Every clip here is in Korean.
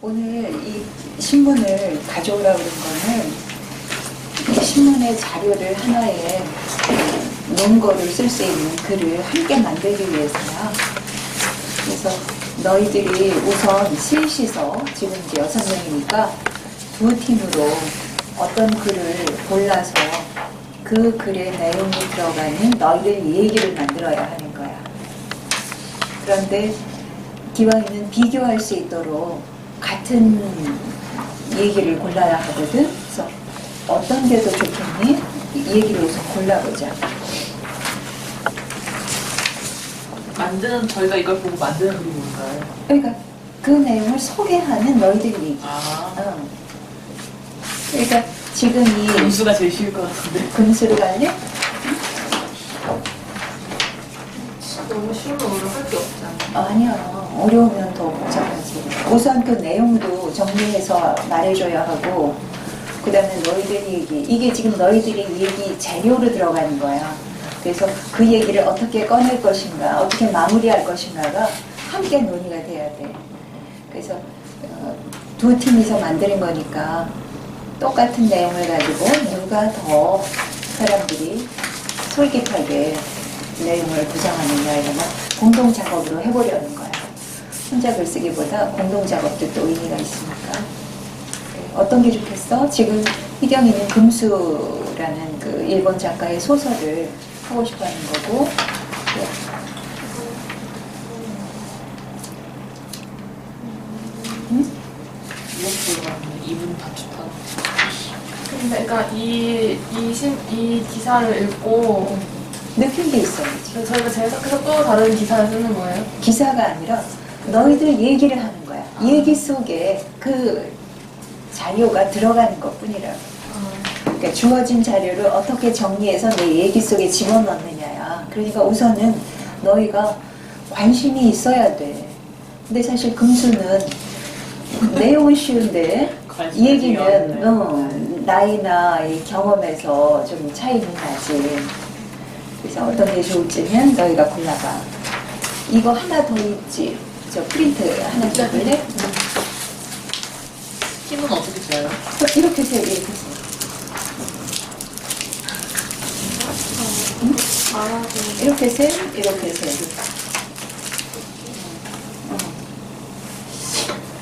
오늘 이 신문을 가져오라고 그런 거는 이 신문의 자료를 하나의 논거를 쓸 수 있는 글을 함께 만들기 위해서야. 그래서 너희들이 우선 셋이서 지금 이제 6명이니까 두 팀으로 어떤 글을 골라서 그 글의 내용이 들어가는 너희들 얘기를 만들어야 하는 거야. 그런데 기왕이면 비교할 수 있도록 같은 얘기를 골라야 하거든. 그래서 어떤 게 더 좋겠니? 이 얘기를 우선 골라보자. 저희가 이걸 보고 만드는 그림이 뭔가요? 그러니까 그 내용을 소개하는 너희들 얘기. 그러니까 지금 이 금수가 제일 쉬울 것 같은데. 금수를 갈래? 너무 쉬우면 오늘 할 게 없잖아. 아니야. 어려우면 더 복잡하지. 우선 그 내용도 정리해서 말해줘야 하고, 그 다음에 너희들 얘기. 이게 지금 너희들의 얘기 재료로 들어가는 거야. 그래서 그 얘기를 어떻게 꺼낼 것인가, 어떻게 마무리할 것인가가 함께 논의가 돼야 돼. 그래서 두 팀이서 만드는 거니까 똑같은 내용을 가지고 누가 더 사람들이 솔깃하게 내용을 구성하느냐 이런 거 공동 작업으로 해보려는 거야. 혼자 글쓰기보다 공동 작업도 또 의미가 있으니까. 어떤 게 좋겠어? 지금 희경이는 금수라는 그 일본 작가의 소설을 하고 싶어 하는 거고, 이분 다 좋다. 근데 그러니까 이 기사를 읽고 느낀 게 있어야지. 저희가 재해석해서 또 다른 기사를 쓰는 거예요? 기사가 아니라 너희들 얘기를 하는 거야. 얘기 속에 그 자료가 들어가는 것 뿐이라고. 그러니까 주어진 자료를 어떻게 정리해서 내 얘기 속에 집어넣느냐야. 그러니까 우선은 너희가 관심이 있어야 돼. 근데 사실 금수는 내용은 쉬운데 얘기는 나이나 이 경험에서 좀 차이는 나지. 그래서 어떤 게 좋을지는 너희가 골라봐. 이거 하나 더 있지. 저 프린트 하나 더 볼래? 힘은 어떻게 줘요? 이렇게 세, 이렇게 세. 이렇게 세, 이렇게 세.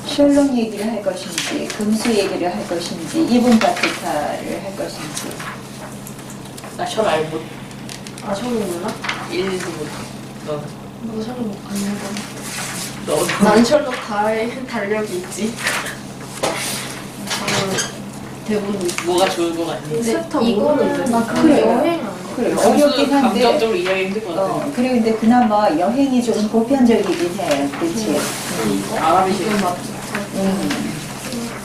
셜록 얘기를 할 것인지, 금수 얘기를 할 것인지, 이분 바티카를 할 것인지. 나 셜 알고. 저는 몰라? 1, 2, 너. 너 셜록 안 읽어. 너. 난 셜록 달력이 있지. 대부분 뭐가 좋을 것 같니? 근데 스토 이거는 나 그래. 그래 여행 안 가. 그래, 어렵긴 한데. 감정적으로 이해하기 힘들 것 같아. 그리고 근데 그나마 여행이 좀 보편적이긴 해. 그치? 아랍이시.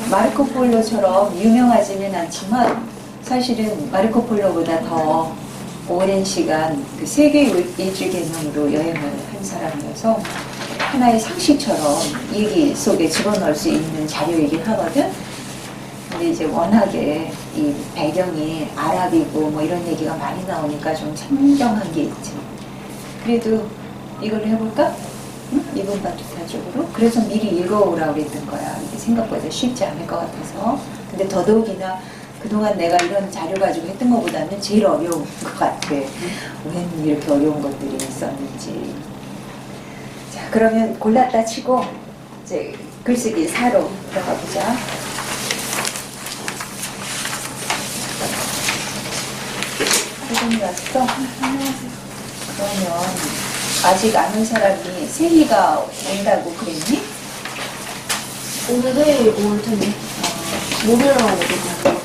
마르코 폴로처럼 유명하지는 않지만 사실은 마르코 폴로보다 더 오랜 시간 그 세계 일주 개념으로 여행을 한 사람이어서 하나의 상식처럼 얘기 속에 집어넣을 수 있는 자료이긴 하거든. 근데 이제 워낙에 이 배경이 아랍이고 뭐 이런 얘기가 많이 나오니까 좀 참정한 게 있지. 그래도 이걸로 해볼까? 응? 이분 바투타 쪽으로. 그래서 미리 읽어오라고 그랬던 거야. 이게 생각보다 쉽지 않을 것 같아서. 근데 더더욱이나 그동안 내가 이런 자료 가지고 했던 것보다는 제일 어려운 것 같아. 왜 이렇게 어려운 것들이 있었는지. 자, 그러면 골랐다 치고 이제 글쓰기 4로 들어가 보자. 사진이 왔어? 그러면 아직 아는 사람이 세희가 온다고 그랬니? 오늘 회의 올 텐데. 목요일날 오거든요.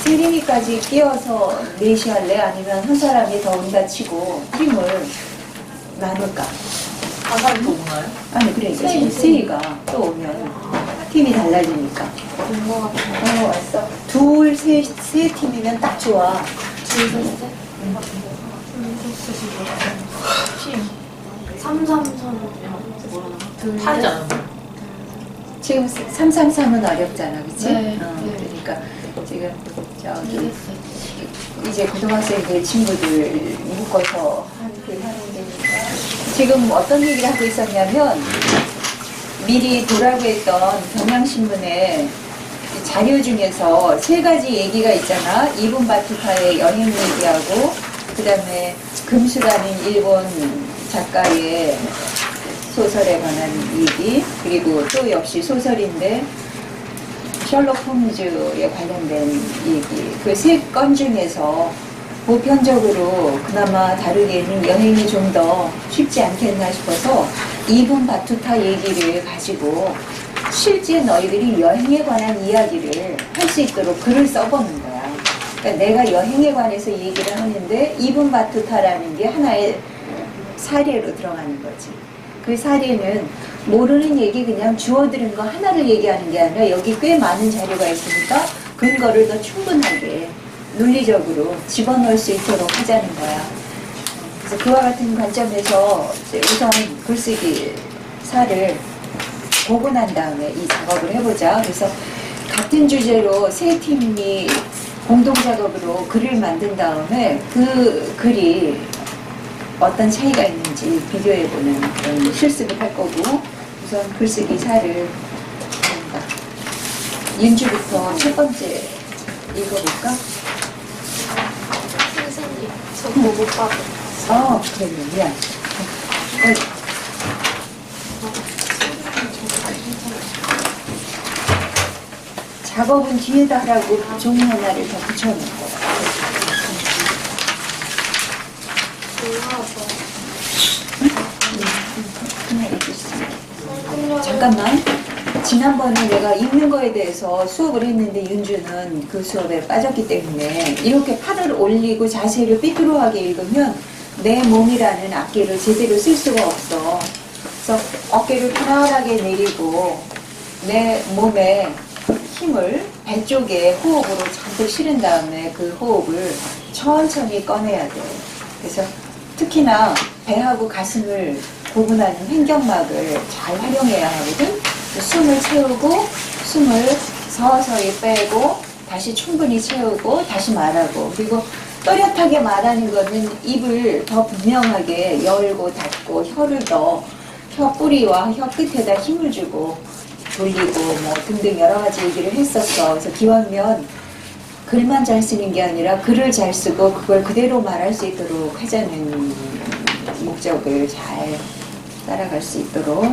세림이까지 끼워서 넷이 할래? 아니면 한 사람이 더 온다 치고 팀을 나눌까? 한 사람이 더 오나요? 아니 그러니까 지금 세희가 또 오면 팀이 달라지니까. 온거 같아요. 왔어. 세 팀이면 딱 좋아. 둘, 셋, 셋. 3, 3, 3. 둘, 셋. 팔잖아. 지금 333은 어렵잖아, 그치? 네. 그러니까 지금 저기 이랬어요. 이제 고등학생들 친구들 묶어서 하는 데니까 지금 어떤 얘기를 하고 있었냐면 미리 보라고 했던 경향신문의 자료 중에서 세 가지 얘기가 있잖아. 이분 바투타의 여행 얘기하고, 그 다음에 금수라는 일본 작가의 소설에 관한 얘기, 그리고 또 역시 소설인데 셜록 홈즈에 관련된 얘기. 그 세 건 중에서 보편적으로 그나마 다루기에는 여행이 좀 더 쉽지 않겠나 싶어서 이분 바투타 얘기를 가지고 실제 너희들이 여행에 관한 이야기를 할 수 있도록 글을 써보는 거야. 그러니까 내가 여행에 관해서 얘기를 하는데 이분 바투타라는 게 하나의 사례로 들어가는 거지. 그 사례는 모르는 얘기 그냥 주워 들은 거 하나를 얘기하는 게 아니라 여기 꽤 많은 자료가 있으니까 근거를 더 충분하게 논리적으로 집어넣을 수 있도록 하자는 거야. 그래서 그와 같은 관점에서 이제 우선 글쓰기사를 보고 난 다음에 이 작업을 해보자. 그래서 같은 주제로 세 팀이 공동 작업으로 글을 만든 다음에 그 글이 어떤 차이가 있는지 비교해보는 그런 실습을 할 거고, 우선 글쓰기사를 합니다. 윤주부터 첫 번째 읽어볼까? 선생님, 저 보고 빠져. 그래, 미안. 작업은 뒤에다 하라고 종이 하나를 더 붙여놓은 거야. 몰라서. 그냥 읽겠습니다. 잠깐만. 지난번에 내가 읽는 거에 대해서 수업을 했는데 윤주는 그 수업에 빠졌기 때문에 이렇게 팔을 올리고 자세를 삐뚤어하게 읽으면 내 몸이라는 악기를 제대로 쓸 수가 없어. 그래서 어깨를 편안하게 내리고 내 몸에 힘을 배 쪽에 호흡으로 잔뜩 실은 다음에 그 호흡을 천천히 꺼내야 돼. 그래서 특히나 배하고 가슴을 구분하는 횡격막을 잘 활용해야 하거든. 숨을 채우고 숨을 서서히 빼고 다시 충분히 채우고 다시 말하고, 그리고 또렷하게 말하는 거는 입을 더 분명하게 열고 닫고 혀를 더 혀 뿌리와 혀 끝에다 힘을 주고 돌리고 뭐 등등 여러 가지 얘기를 했었어. 그래서 기왕이면 글만 잘 쓰는 게 아니라 글을 잘 쓰고 그걸 그대로 말할 수 있도록 하자는 목적을 잘 따라갈 수 있도록.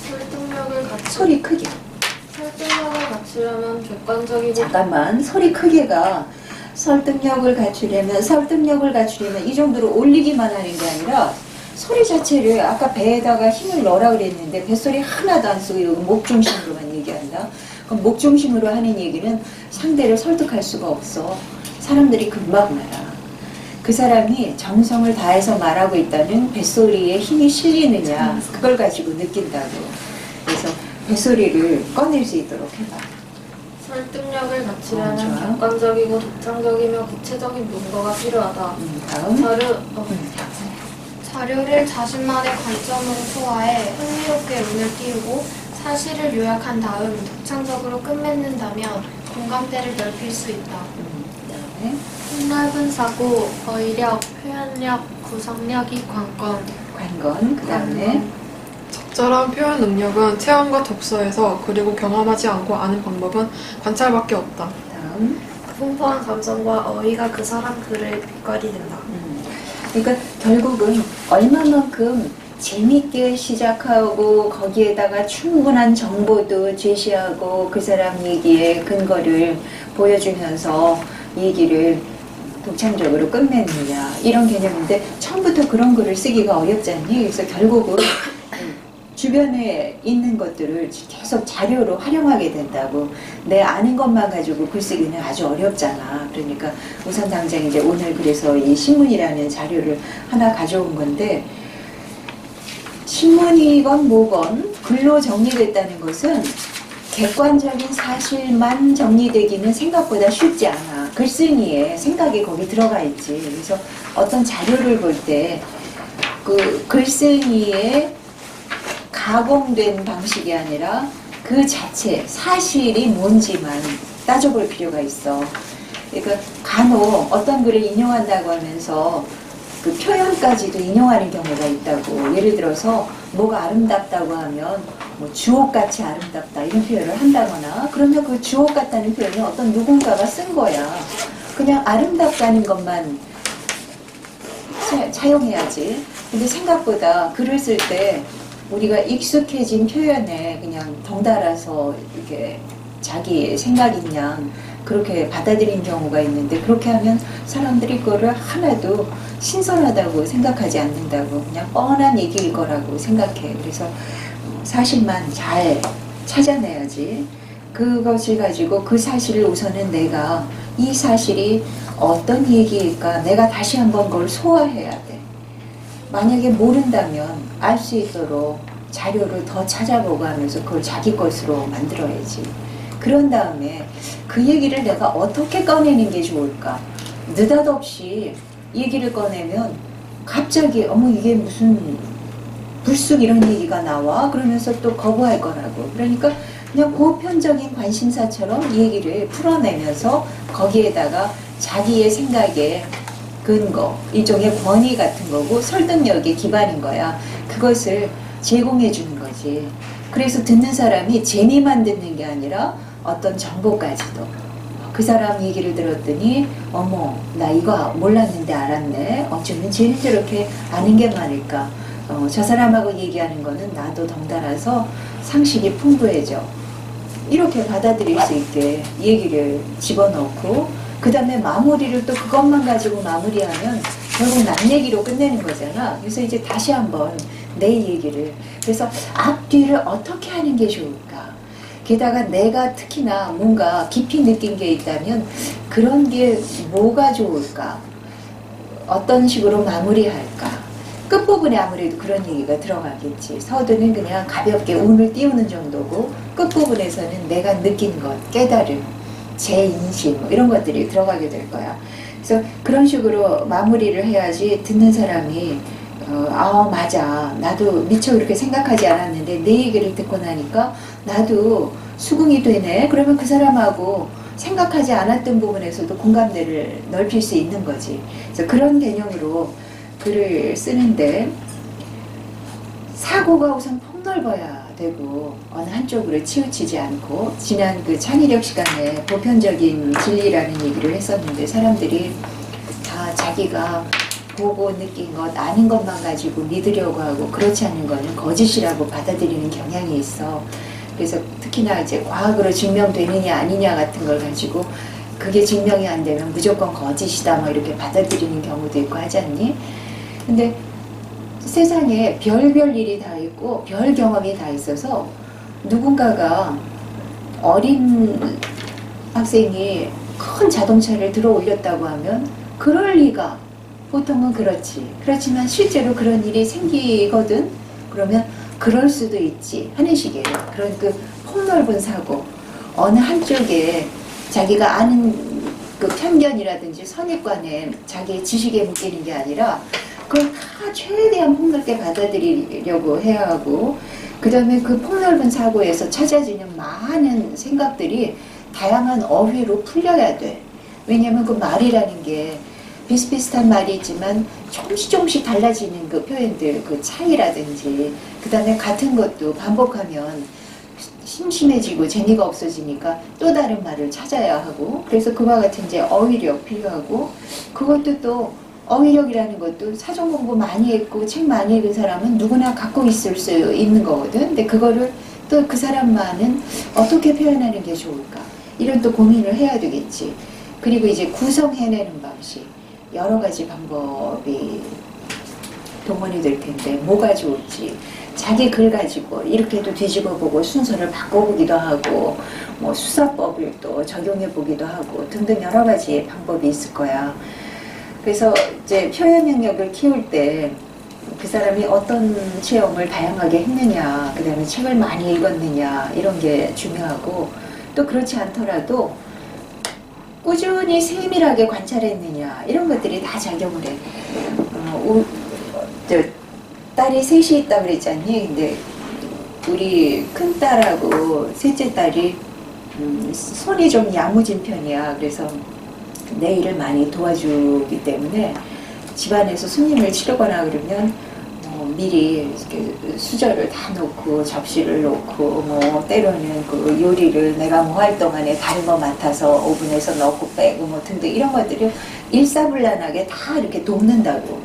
설득력을 소리 크게. 설득력을 갖추려면 객관적이고. 잠깐만, 소리 크게가 설득력을 갖추려면 이 정도로 올리기만 하는 게 아니라 소리 자체를 아까 배에다가 힘을 넣으라 그랬는데 뱃소리 하나도 안 쓰고 이거 목 중심으로만 얘기한다. 그럼 목 중심으로 하는 얘기는 상대를 설득할 수가 없어. 사람들이 금방 알아. 그 사람이 정성을 다해서 말하고 있다는 뱃소리에 힘이 실리느냐 그걸 가지고 느낀다고. 그래서 뱃소리를 꺼낼 수 있도록 해봐. 설득력을 갖추려면 좋아. 객관적이고 독창적이며 구체적인 논거가 필요하다. 다음. 자료를 자신만의 관점으로 소화해 흥미롭게 눈을 띄우고 사실을 요약한 다음 독창적으로 끝맺는다면 공감대를 넓힐 수 있다. 그다음에 폭넓은 사고, 어휘력, 표현력, 구성력이 관건. 그다음에 적절한 표현 능력은 체험과 독서에서, 그리고 경험하지 않고 아는 방법은 관찰밖에 없다. 다음. 풍부한 감성과 어휘가 그 사람 글을 빛깔이 된다. 그러니까 결국은 얼마만큼 재밌게 시작하고 거기에다가 충분한 정보도 제시하고 그 사람 얘기에 근거를 보여주면서 얘기를 독창적으로 끝내느냐 이런 개념인데 처음부터 그런 글을 쓰기가 어렵지 않니? 그래서 결국은 주변에 있는 것들을 계속 자료로 활용하게 된다고. 내 아는 것만 가지고 글쓰기는 아주 어렵잖아. 그러니까 우선 당장 이제 오늘 그래서 이 신문이라는 자료를 하나 가져온 건데, 신문이건 뭐건 글로 정리됐다는 것은 객관적인 사실만 정리되기는 생각보다 쉽지 않아. 글쓴이의 생각이 거기 들어가 있지. 그래서 어떤 자료를 볼 때 그 글쓴이의 가공된 방식이 아니라 그 자체 사실이 뭔지만 따져볼 필요가 있어. 그러니까 간혹 어떤 글을 인용한다고 하면서 그 표현까지도 인용하는 경우가 있다고. 예를 들어서 뭐가 아름답다고 하면 뭐 주옥같이 아름답다 이런 표현을 한다거나 그러면 그 주옥 같다는 표현이 어떤 누군가가 쓴 거야. 그냥 아름답다는 것만 차용해야지. 근데 생각보다 글을 쓸 때 우리가 익숙해진 표현에 그냥 덩달아서 이렇게 자기 생각인 양 그렇게 받아들인 경우가 있는데 그렇게 하면 사람들이 그거를 하나도 신선하다고 생각하지 않는다고 그냥 뻔한 얘기일 거라고 생각해. 그래서 사실만 잘 찾아내야지. 그것을 가지고 그 사실을 우선은 내가 이 사실이 어떤 얘기일까 내가 다시 한번 그걸 소화해야 돼. 만약에 모른다면 알 수 있도록 자료를 더 찾아보고 하면서 그걸 자기 것으로 만들어야지. 그런 다음에 그 얘기를 내가 어떻게 꺼내는 게 좋을까? 느닷없이 얘기를 꺼내면 갑자기 어머 이게 무슨 불쑥 이런 얘기가 나와? 그러면서 또 거부할 거라고. 그러니까 그냥 보편적인 관심사처럼 이 얘기를 풀어내면서 거기에다가 자기의 생각에 근거, 일종의 권위 같은 거고 설득력의 기반인 거야. 그것을 제공해 주는 거지. 그래서 듣는 사람이 재미만 듣는 게 아니라 어떤 정보까지도. 그 사람 얘기를 들었더니 어머 나 이거 몰랐는데 알았네. 어쩌면 쟤는 저렇게 아는 게 많을까. 저 사람하고 얘기하는 거는 나도 덩달아서 상식이 풍부해져. 이렇게 받아들일 수 있게 얘기를 집어넣고 그 다음에 마무리를 또 그것만 가지고 마무리하면 결국 남 얘기로 끝내는 거잖아. 그래서 이제 다시 한번 내 얘기를. 그래서 앞뒤를 어떻게 하는 게 좋을까. 게다가 내가 특히나 뭔가 깊이 느낀 게 있다면 그런 게 뭐가 좋을까. 어떤 식으로 마무리할까. 끝부분에 아무래도 그런 얘기가 들어가겠지. 서두는 그냥 가볍게 운을 띄우는 정도고 끝부분에서는 내가 느낀 것, 깨달음, 재인식 뭐 이런 것들이 들어가게 될 거야. 그래서 그런 식으로 마무리를 해야지 듣는 사람이 아 맞아 나도 미처 그렇게 생각하지 않았는데 내 얘기를 듣고 나니까 나도 수긍이 되네. 그러면 그 사람하고 생각하지 않았던 부분에서도 공감대를 넓힐 수 있는 거지. 그래서 그런 개념으로 글을 쓰는데 사고가 우선 폭넓어야 되고 어느 한쪽으로 치우치지 않고 지난 그 창의력 시간에 보편적인 진리라는 얘기를 했었는데 사람들이 다 자기가 보고 느낀 것 아는 것만 가지고 믿으려고 하고 그렇지 않은 거는 거짓이라고 받아들이는 경향이 있어. 그래서 특히나 이제 과학으로 증명되느냐 아니냐 같은 걸 가지고 그게 증명이 안 되면 무조건 거짓이다 뭐 이렇게 받아들이는 경우도 있고 하지 않니? 근데 세상에 별별 일이 다 있고 별 경험이 다 있어서 누군가가 어린 학생이 큰 자동차를 들어 올렸다고 하면 그럴 리가 보통은 그렇지. 그렇지만 실제로 그런 일이 생기거든. 그러면 그럴 수도 있지 하는 식이에요. 그런 그 폭넓은 사고 어느 한쪽에 자기가 아는 그 편견이라든지 선입관에 자기의 지식에 묶이는 게 아니라 그걸 다 최대한 폭넓게 받아들이려고 해야 하고 그 다음에 그 폭넓은 사고에서 찾아지는 많은 생각들이 다양한 어휘로 풀려야 돼. 왜냐하면 그 말이라는 게 비슷비슷한 말이 있지만 조금씩 달라지는 그 표현들, 그 차이라든지 그 다음에 같은 것도 반복하면 심심해지고 재미가 없어지니까 또 다른 말을 찾아야 하고 그래서 그와 같은 이제 어휘력 필요하고 그것도 또 어휘력이라는 것도 사전 공부 많이 했고 책 많이 읽은 사람은 누구나 갖고 있을 수 있는 거거든. 근데 그거를 또 그 사람만은 어떻게 표현하는 게 좋을까? 이런 또 고민을 해야 되겠지. 그리고 이제 구성해내는 방식. 여러 가지 방법이 동원이 될 텐데 뭐가 좋을지 자기 글 가지고 이렇게도 뒤집어 보고 순서를 바꿔보기도 하고 뭐 수사법을 또 적용해 보기도 하고 등등 여러 가지 방법이 있을 거야. 그래서 이제 표현 능력을 키울 때 그 사람이 어떤 체험을 다양하게 했느냐, 그 다음에 책을 많이 읽었느냐 이런 게 중요하고 또 그렇지 않더라도 꾸준히 세밀하게 관찰했느냐 이런 것들이 다 작용을 해. 딸이 셋이 있다고 그랬잖니. 근데 우리 큰 딸하고 셋째 딸이 손이 좀 야무진 편이야. 그래서 내 일을 많이 도와주기 때문에 집안에서 손님을 치르거나 그러면 미리 이렇게 수저를 다 놓고 접시를 놓고 뭐 때로는 그 요리를 내가 뭐 할 동안에 달궈 맡아서 오븐에서 넣고 빼고 뭐 등등 이런 것들이 일사불란하게 다 이렇게 돕는다고.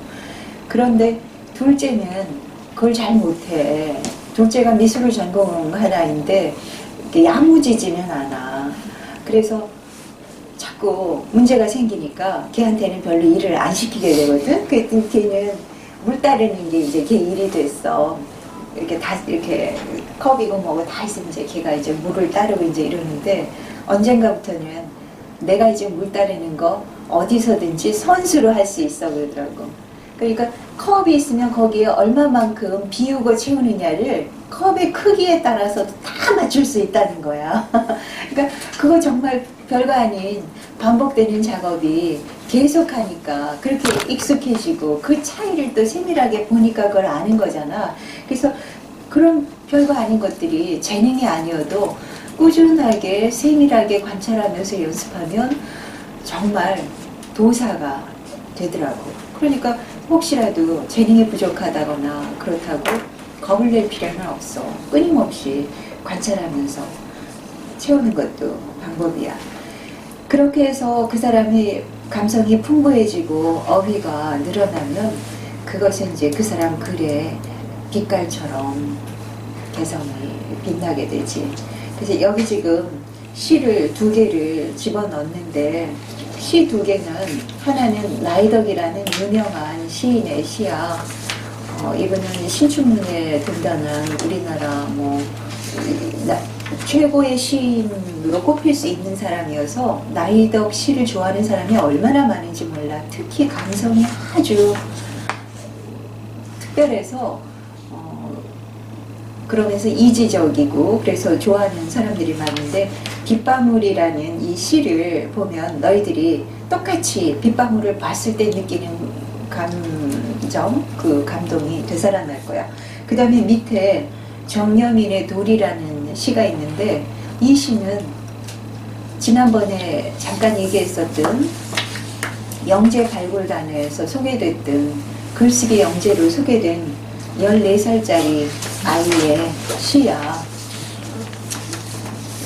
그런데 둘째는 그걸 잘 못해. 둘째가 미술을 전공하나인데 이렇게 야무지지는 않아. 그래서 자꾸 문제가 생기니까 걔한테는 별로 일을 안 시키게 되거든. 그랬더니 걔는 물 따르는 게 이제 걔 일이 됐어. 이렇게 다 이렇게 컵이고 뭐고 다 있으면 이제 걔가 이제 물을 따르고 이제 이러는데 언젠가부터는 내가 이제 물 따르는 거 어디서든지 선수로 할 수 있어 그러더라고. 그러니까 컵이 있으면 거기에 얼마만큼 비우고 채우느냐를 컵의 크기에 따라서 다 맞출 수 있다는 거야. 그러니까 그거 정말 별거 아닌 반복되는 작업이 계속하니까 그렇게 익숙해지고 그 차이를 또 세밀하게 보니까 그걸 아는 거잖아. 그래서 그런 별거 아닌 것들이 재능이 아니어도 꾸준하게 세밀하게 관찰하면서 연습하면 정말 도사가 되더라고. 그러니까 혹시라도 재능이 부족하다거나 그렇다고 겁을 낼 필요는 없어. 끊임없이 관찰하면서 채우는 것도 방법이야. 그렇게 해서 그 사람이 감성이 풍부해지고 어휘가 늘어나면 그것은 이제 그 사람 글의 빛깔처럼 개성이 빛나게 되지. 그래서 여기 지금 시를 2개를 집어넣는데 시 2개는 하나는 나이덕이라는 유명한 시인의 시야. 이분은 신춘문예 등단한 우리나라 최고의 시인으로 꼽힐 수 있는 사람이어서 나이덕 시를 좋아하는 사람이 얼마나 많은지 몰라. 특히 감성이 아주 특별해서 그러면서 이지적이고 그래서 좋아하는 사람들이 많은데 빗방울이라는 이 시를 보면 너희들이 똑같이 빗방울을 봤을 때 느끼는 감정, 그 감동이 되살아날 거야. 그 다음에 밑에 정여민의 돌이라는 시가 있는데 이 시는 지난번에 잠깐 얘기했었던 영재 발굴단에서 소개됐던 글쓰기 영재로 소개된 14살짜리 아이의 시야.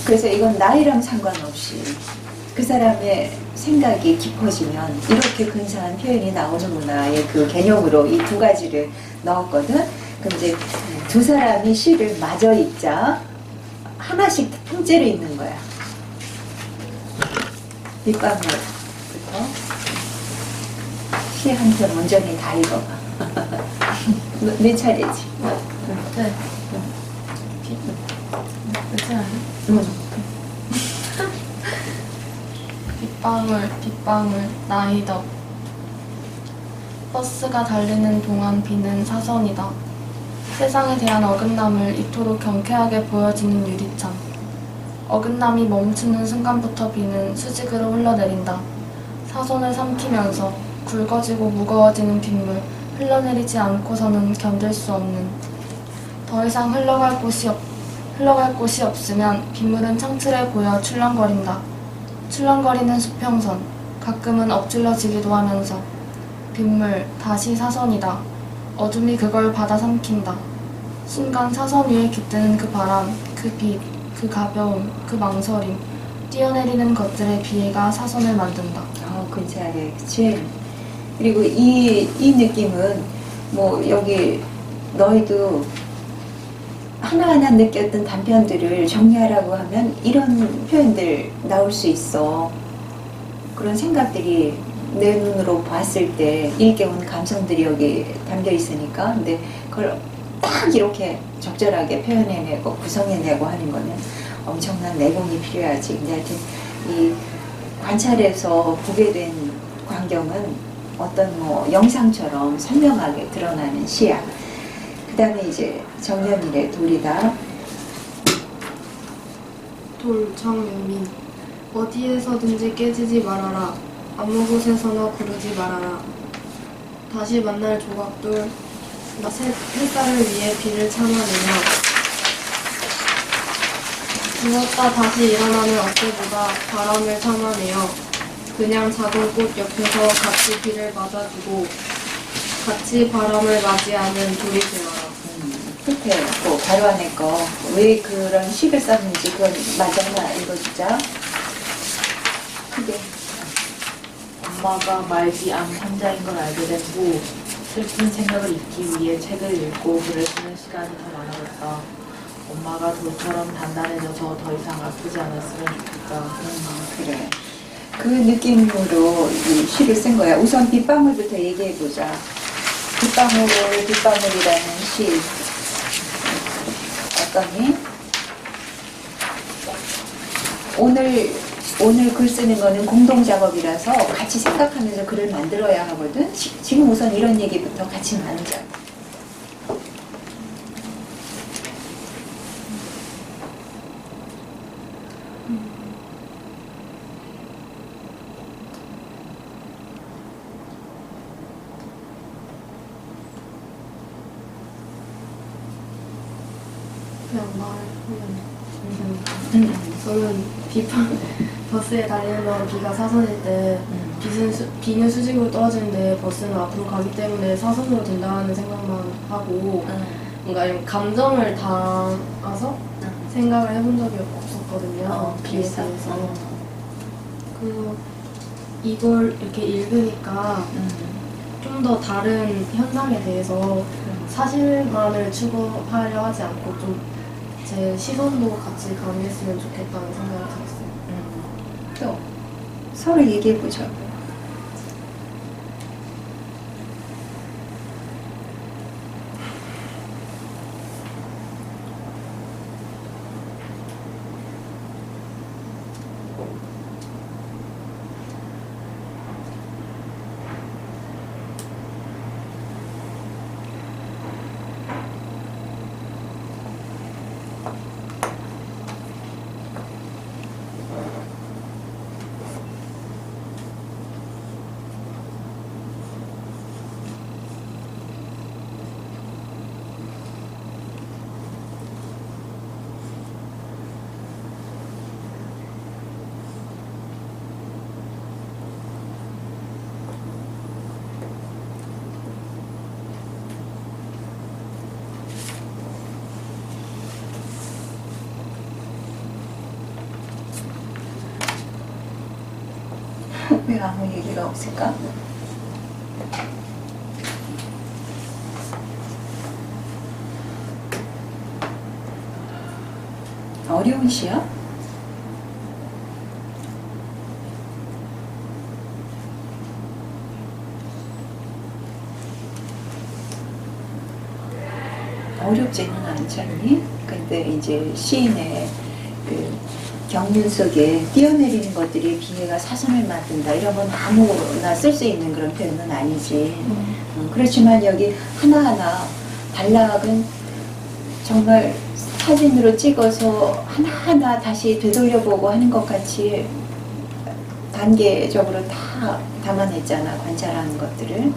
그래서 이건 나이랑 상관없이 그 사람의 생각이 깊어지면 이렇게 근사한 표현이 나오는구나의 그 개념으로 이 2가지를 넣었거든. 그럼 이제 2 사람이 시를 마저 읽자. 하나씩 통째로 읽는 거야. 빗방울부터 시 한 편 온전히 다 읽어봐. 내 차례지. 네. 괜찮아요? 빗방울 빗방울 나이덕 버스가 달리는 동안 비는 사선이다. 세상에 대한 어긋남을 이토록 경쾌하게 보여지는 유리창. 어긋남이 멈추는 순간부터 비는 수직으로 흘러내린다. 사선을 삼키면서 굵어지고 무거워지는 빗물 흘러내리지 않고서는 견딜 수 없는. 더 이상 흘러갈 곳이 없으면 빗물은 창틀에 고여 출렁거린다. 출렁거리는 수평선, 가끔은 엎질러지기도 하면서. 빗물, 다시 사선이다. 어둠이 그걸 받아 삼킨다. 순간 사선 위에 깃드는 그 바람, 그 빛, 그 가벼움, 그 망설임, 뛰어내리는 것들의 비애가 사선을 만든다. 근사해, 그치? 그리고 이 느낌은 뭐 여기 너희도 하나하나 느꼈던 단편들을 정리하라고 하면 이런 표현들 나올 수 있어. 그런 생각들이 내 눈으로 봤을 때 일깨운 감성들이 여기 담겨 있으니까. 근데 그걸 딱 이렇게 적절하게 표현해내고 구성해내고 하는 거는 엄청난 내공이 필요하지. 근데 하여튼 이 관찰해서 보게 된 광경은 어떤 뭐 영상처럼 선명하게 드러나는 시야. 그 다음에 이제 정여민의 돌이다. 돌 정여민. 어디에서든지 깨지지 말아라. 아무 곳에서나 구르지 말아라. 다시 만날 조각돌. 햇살을 위해 비를 참아내며 누웠다 다시 일어나는 어깨보다 바람을 참아내어 그냥 작은 꽃 옆에서 같이 비를 맞아주고 같이 바람을 맞이하는 둘이 되어라. 끝에 또 바로 안에 거 왜 그런 시를 썼는지 그건 맞아 하나 읽어주자. 크게. 엄마가 말지 않은 환자인 걸 알게 된 후 슬픈 생각을 잊기 위해 책을 읽고 글을 쓰는 시간이 더 많아졌다. 엄마가 돌처럼 단단해져서 더 이상 아프지 않았으면 좋겠다. 그래. 그 느낌으로 이 시를 쓴 거야. 우선 빗방울부터 얘기해보자. 빗방울이라는 시. 어떠니? 오늘 글 쓰는 거는 공동 작업이라서 같이 생각하면서 글을 만들어야 하거든. 지금 우선 이런 얘기부터 같이 나누자. 그냥 말하면 저는 버스에 달리는 동안 비가 사선일 때 비는 수직으로 떨어지는데 버스는 앞으로 가기 때문에 사선으로 된다는 생각만 하고 뭔가 이런 감정을 담아서 생각을 해본 적이 없었거든요. 비에 대해서. 그래서 이걸 이렇게 읽으니까 좀 더 다른 현상에 대해서 사실만을 추구하려 하지 않고 좀 제 시선도 같이 가미했으면 좋겠다는 생각이 들었어요. 또 서로 얘기해보죠. 왜 아무 얘기가 없을까? 어려운 시야? 어렵지는 않지 않니? 근데 이제 시인의 그 경륜 속에 뛰어내리는 것들이 비애가 사선을 만든다 이런 건 아무나 쓸 수 있는 그런 표현은 아니지. 그렇지만 여기 하나하나 단락은 정말 사진으로 찍어서 하나하나 다시 되돌려보고 하는 것 같이 단계적으로 다 담아냈잖아, 관찰하는 것들을.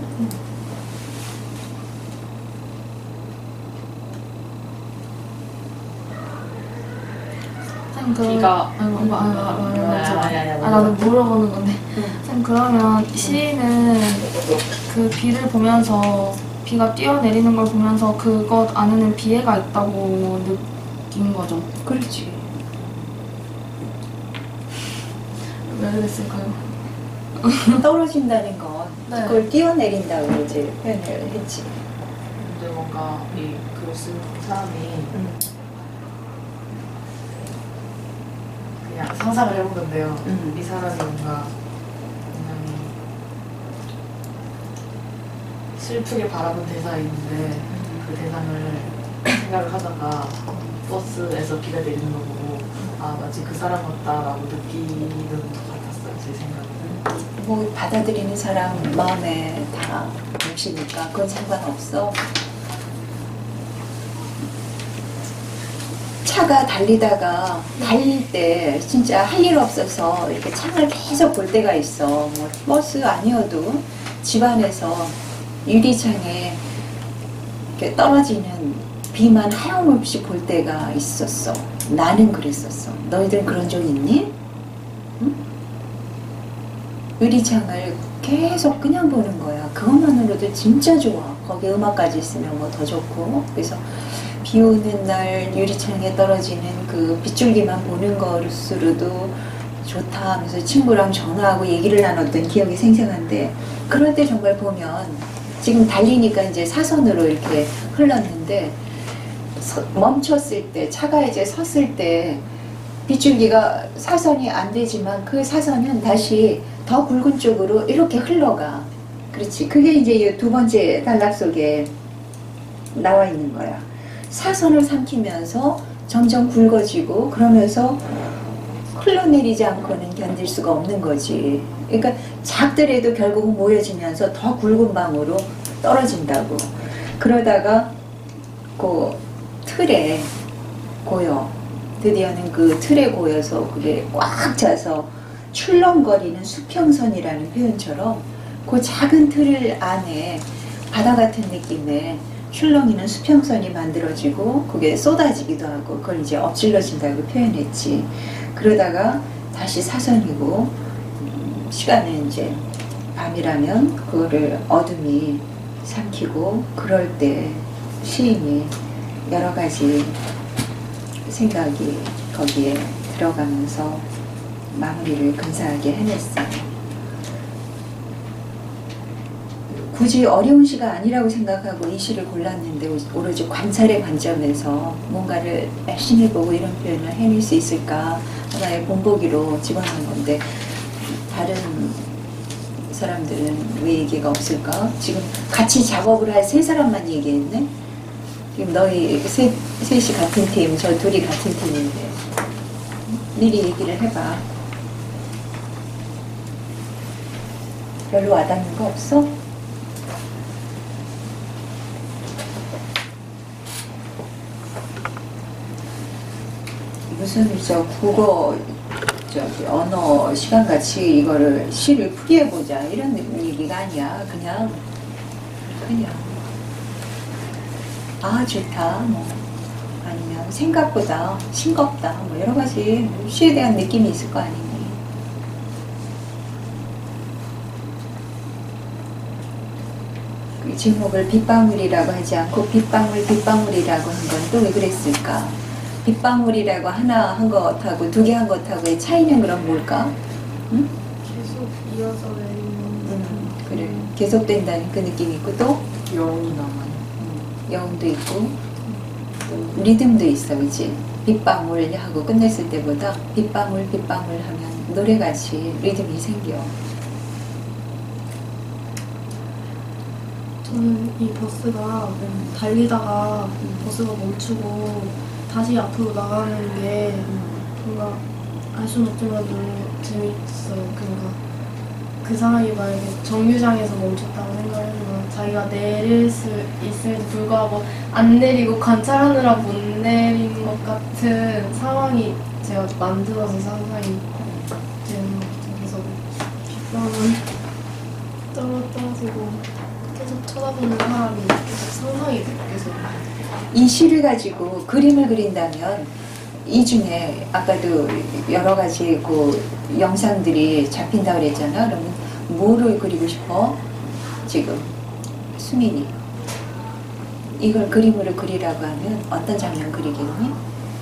비가 아니, 아니. 나도 물어보는 건데 쌤 그러면 시인은 그 비를 보면서 비가 뛰어내리는 걸 보면서 그것 안에는 비애가 있다고 느낀 거죠? 그렇지. 왜 그랬을까요? 떨어진다는 건 네. 그걸 뛰어내린다고 이제 표현을 했지. 근데 뭔가 이 글 쓴 사람이 그냥 상상을 해본 건데요. 이 사람이 뭔가 굉장히 슬프게 바라본 대사가 있는데 그 대상을 생각을 하다가 버스에서 비가 내리는 거 보고 아 마치 그 사람 같다라고 느끼는 것 같았어요. 제 생각에는. 뭐 받아들이는 사람 마음에 다 몫이니까 그건 상관없어. 차가 달리다가 달릴 때 진짜 할 일 없어서 이렇게 창을 계속 볼 때가 있어. 뭐 버스 아니어도 집 안에서 유리창에 이렇게 떨어지는 비만 하염없이 볼 때가 있었어. 나는 그랬었어. 너희들은 그런 적 있니? 응? 유리창을 계속 그냥 보는 거야. 그것만으로도 진짜 좋아. 거기 음악까지 있으면 뭐 더 좋고. 그래서 비 오는 날 유리창에 떨어지는 그 빗줄기만 보는 것으로도 좋다 하면서 친구랑 전화하고 얘기를 나눴던 기억이 생생한데, 그럴 때 정말 보면 지금 달리니까 이제 사선으로 이렇게 흘렀는데 멈췄을 때, 차가 이제 섰을 때 빗줄기가 사선이 안 되지만 그 사선은 다시 더 굵은 쪽으로 이렇게 흘러가. 그렇지. 그게 이제 이 두 번째 단락 속에 나와 있는 거야. 사선을 삼키면서 점점 굵어지고 그러면서 흘러내리지 않고는 견딜 수가 없는 거지. 그러니까 작더라도 결국은 모여지면서 더 굵은 방으로 떨어진다고. 그러다가 그 틀에 고여. 드디어는 그 틀에 고여서 그게 꽉 차서 출렁거리는 수평선이라는 표현처럼 그 작은 틀 안에 바다 같은 느낌의 출렁이는 수평선이 만들어지고 그게 쏟아지기도 하고 그걸 이제 엎질러진다고 표현했지. 그러다가 다시 사선이고 시간은 이제 밤이라면 그거를 어둠이 삼키고, 그럴 때 시인이 여러 가지 생각이 거기에 들어가면서 마무리를 근사하게 해냈어요. 굳이 어려운 시가 아니라고 생각하고 이 시를 골랐는데 오로지 관찰의 관점에서 뭔가를 열심히 보고 이런 표현을 해낼 수 있을까 하나의 본보기로 집어넣은 건데, 다른 사람들은 왜 얘기가 없을까? 지금 같이 작업을 할 세 사람만 얘기했네? 지금 너희 셋이 같은 팀, 저 둘이 같은 팀인데 미리 얘기를 해봐. 별로 와닿는 거 없어? 무슨 저 국어 저기 언어 시간 같이 이거를 시를 풀이해보자 이런 얘기가 아니야. 그냥 아 좋다 뭐, 아니면 생각보다 싱겁다 뭐 여러 가지 시에 대한 느낌이 있을 거 아니니. 그 제목을 빗방울이라고 하지 않고 빗방울이라고 한 건 또 왜 그랬을까? 빗방울이라고 하나 한 것하고 두 개 한 것하고의 차이는 그럼 뭘까? 응? 계속 이어서 내리는 그래. 계속된다는 그 느낌이 있고 또 여운이 남아요. 여운도 있고 또 리듬도 있어, 그치? 빗방울 하고 끝냈을 때보다 빗방울 하면 노래같이 리듬이 생겨. 저는 이 버스가 달리다가 버스가 멈추고 다시 앞으로 나가는 게 뭔가 알 수는 없지만 너무 재밌어요. 그러니까 그 사람이 만약에 정류장에서 멈췄다고 생각하면 자기가 내릴 수 있음에도 불구하고 안 내리고 관찰하느라 못 내린 것 같은 상황이 제가 만들어서 상상이 되는 것 같아요. 그래서 빗방울 떨어지고 계속 쳐다보는 사람이 계속 상상이 돼요. 계속. 이 시를 가지고 그림을 그린다면 이 중에 아까도 여러 가지 그 영상들이 잡힌다 그랬잖아. 그러면 뭐를 그리고 싶어? 지금 수민이 이걸 그림으로 그리라고 하면 어떤 장면 그리겠니?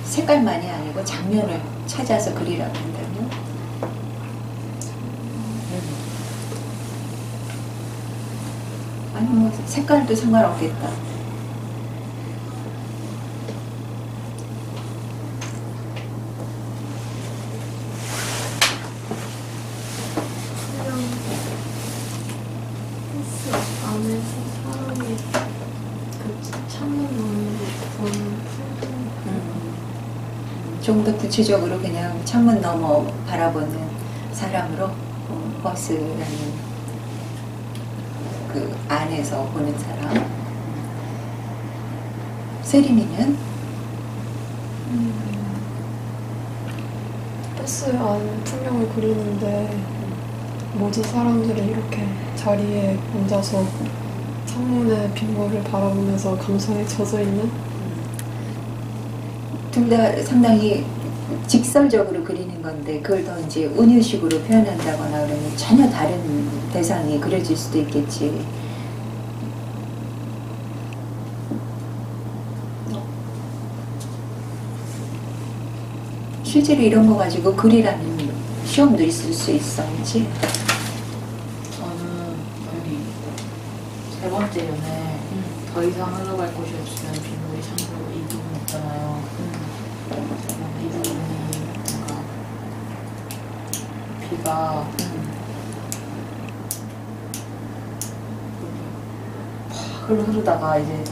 색깔만이 아니고 장면을 찾아서 그리라고 한다면? 아니 뭐 색깔도 상관없겠다. 안에서 사람이 그 창문 너머로 보는 좀 더 구체적으로 그냥 창문 너머 바라보는 사람으로 버스라는 그 안에서 보는 사람. 세림이는 버스 안 풍경을 그리는데 모든 사람들이 이렇게 자리에 앉아서 창문의 빗물을 바라보면서 감성에 젖어 있는. 둘 다 상당히 직설적으로 그리는 건데 그걸 더 이제 은유식으로 표현한다거나 그러면 전혀 다른 대상이 그려질 수도 있겠지. 실제로 이런 거 가지고 글이라는 시험도 있을 수 있어, 그렇지? 저는 여기 세 번째 연애 더 이상 흘러갈 곳이 없으면 빗물이 참고 이 부분 있잖아요. 이 부분이 뭔가 비가 팍 흐르다가 이제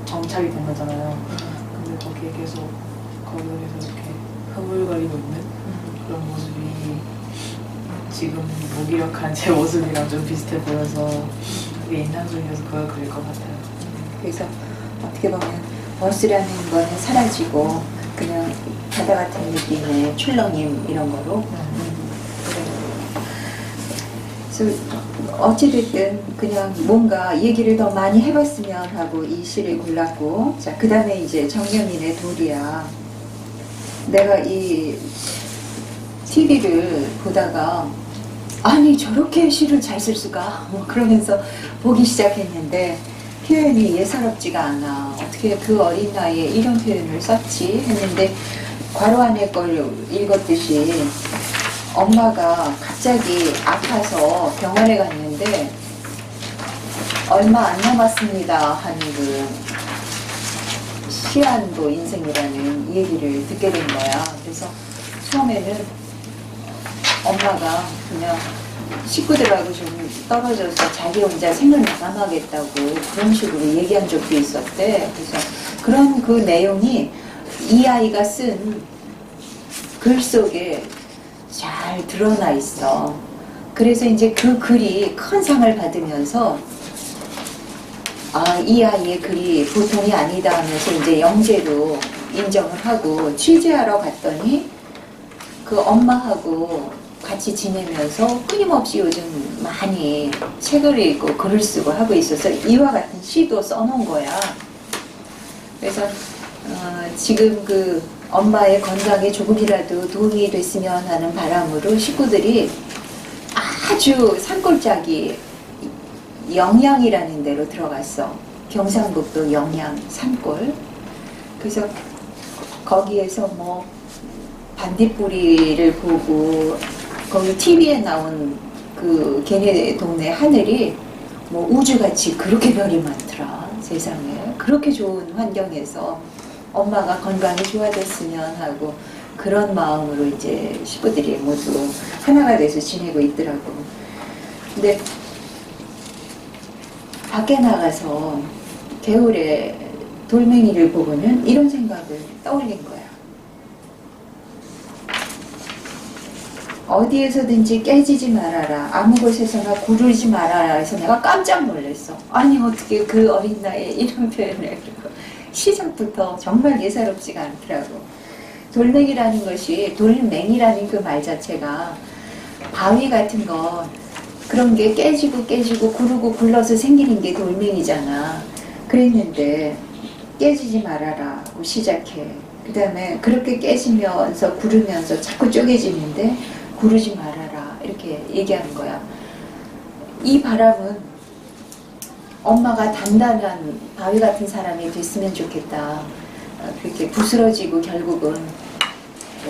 정착이 된 거잖아요. 근데 거기에 계속 이렇게 흐물거리고 있는 그런 모습이 지금 무기력한 제 모습이랑 좀 비슷해 보여서 그게 인상적이어서 그걸 그릴 것 같아요. 그래서 어떻게 보면 버스라는 거는 사라지고 그냥 바다 같은 느낌의 출렁임 이런 거로. 그래서 어찌됐든 그냥 뭔가 얘기를 더 많이 해봤으면 하고 이 시를 골랐고, 자, 그 다음에 이제 정여민의 돌이야. 내가 이 TV를 보다가 아니 저렇게 시를 잘 쓸 수가 뭐 그러면서 보기 시작했는데 표현이 예사롭지가 않아. 어떻게 그 어린 나이에 이런 표현을 썼지 했는데 괄호 안에 걸 읽었듯이 엄마가 갑자기 아파서 병원에 갔는데 얼마 안 남았습니다 하는 그 시한부 인생이라는 얘기를 듣게 된 거야. 그래서 처음에는 엄마가 그냥 식구들하고 좀 떨어져서 자기 혼자 생을 마감하겠다고 그런 식으로 얘기한 적도 있었대. 그래서 그런 그 내용이 이 아이가 쓴 글 속에 잘 드러나 있어. 그래서 이제 그 글이 큰 상을 받으면서 아, 이 아이의 글이 보통이 아니다 하면서 이제 영재로 인정을 하고 취재하러 갔더니 그 엄마하고 같이 지내면서 끊임없이 요즘 많이 책을 읽고 글을 쓰고 하고 있어서 이와 같은 시도 써놓은 거야. 그래서 지금 그 엄마의 건강에 조금이라도 도움이 됐으면 하는 바람으로 식구들이 아주 산골짜기 영양이라는 데로 들어갔어. 경상북도 영양 산골. 그래서 거기에서 뭐 반딧불이를 보고 거기 TV에 나온 그 걔네 동네 하늘이 뭐 우주같이 그렇게 별이 많더라. 세상에. 그렇게 좋은 환경에서 엄마가 건강이 좋아졌으면 하고 그런 마음으로 이제 식구들이 모두 하나가 돼서 지내고 있더라고. 근데 밖에 나가서 겨울에 돌멩이를 보고는 이런 생각을 떠올린 거야. 어디에서든지 깨지지 말아라. 아무 곳에서나 구르지 말아라 해서 내가 깜짝 놀랐어. 아니 어떻게 그 어린 나이에 이런 표현을 그리고 시작부터 정말 예사롭지가 않더라고. 돌멩이라는 것이 돌멩이라는 그 말 자체가 바위 같은 거 그런 게 깨지고 구르고 굴러서 생기는 게 돌멩이잖아. 그랬는데 깨지지 말아라 하고 시작해. 그 다음에 그렇게 깨지면서 구르면서 자꾸 쪼개지는데 구르지 말아라 이렇게 얘기하는 거야. 이 바람은 엄마가 단단한 바위 같은 사람이 됐으면 좋겠다. 그렇게 부스러지고 결국은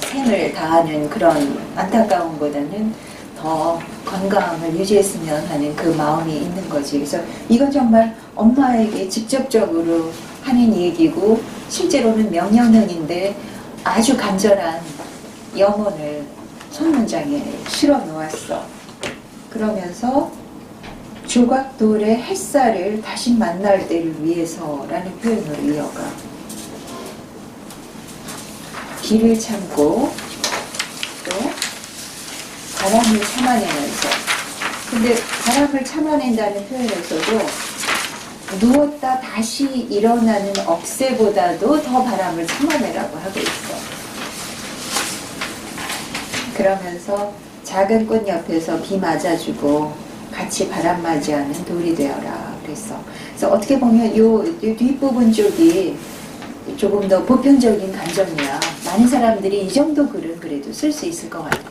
생을 다하는 그런 안타까움보다는 더 건강을 유지했으면 하는 그 마음이 있는 거지. 그래서 이건 정말 엄마에게 직접적으로 하는 얘기고 실제로는 명령형인데 아주 간절한 염원을 첫 문장에 실어 놓았어. 그러면서 조각돌의 햇살을 다시 만날 때를 위해서라는 표현으로 이어가. 길을 참고 또 바람을 참아내면서. 근데 바람을 참아낸다는 표현에서도 누웠다 다시 일어나는 억새보다도 더 바람을 참아내라고 하고 있어. 그러면서 작은 꽃 옆에서 비 맞아주고 같이 바람 맞이하는 돌이 되어라 그랬어. 그래서 어떻게 보면 요 뒷부분 쪽이 조금 더 보편적인 감정이야. 많은 사람들이 이 정도 글은 그래도 쓸 수 있을 것 같아.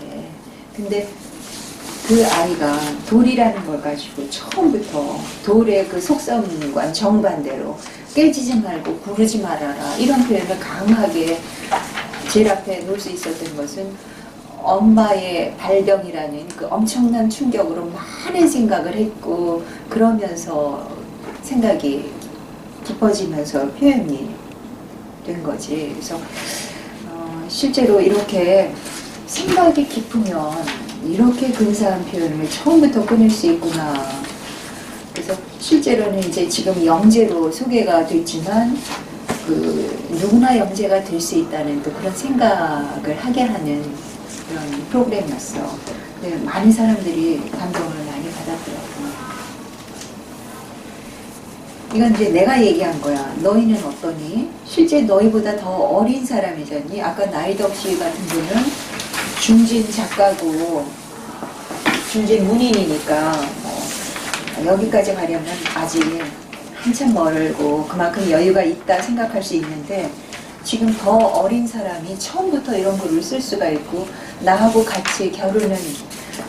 근데 그 아이가 돌이라는 걸 가지고 처음부터 돌의 그 속성과 정반대로 깨지지 말고 구르지 말아라 이런 표현을 강하게 제일 앞에 놓을 수 있었던 것은 엄마의 발병이라는 그 엄청난 충격으로 많은 생각을 했고 그러면서 생각이 깊어지면서 표현이 된 거지. 그래서 실제로 이렇게 생각이 깊으면 이렇게 근사한 표현을 처음부터 끊을 수 있구나. 그래서 실제로는 이제 지금 영재로 소개가 됐지만 그 누구나 영재가 될 수 있다는 또 그런 생각을 하게 하는 그런 프로그램이었어. 근데 많은 사람들이 감동을 많이 받았더라고. 이건 이제 내가 얘기한 거야. 너희는 어떠니? 실제 너희보다 더 어린 사람이잖니? 아까 나이덕 씨 같은 분은 중진 작가고 중진 문인이니까 여기까지 가려면 아직 한참 멀고 그만큼 여유가 있다 생각할 수 있는데 지금 더 어린 사람이 처음부터 이런 글을 쓸 수가 있고 나하고 같이 겨루는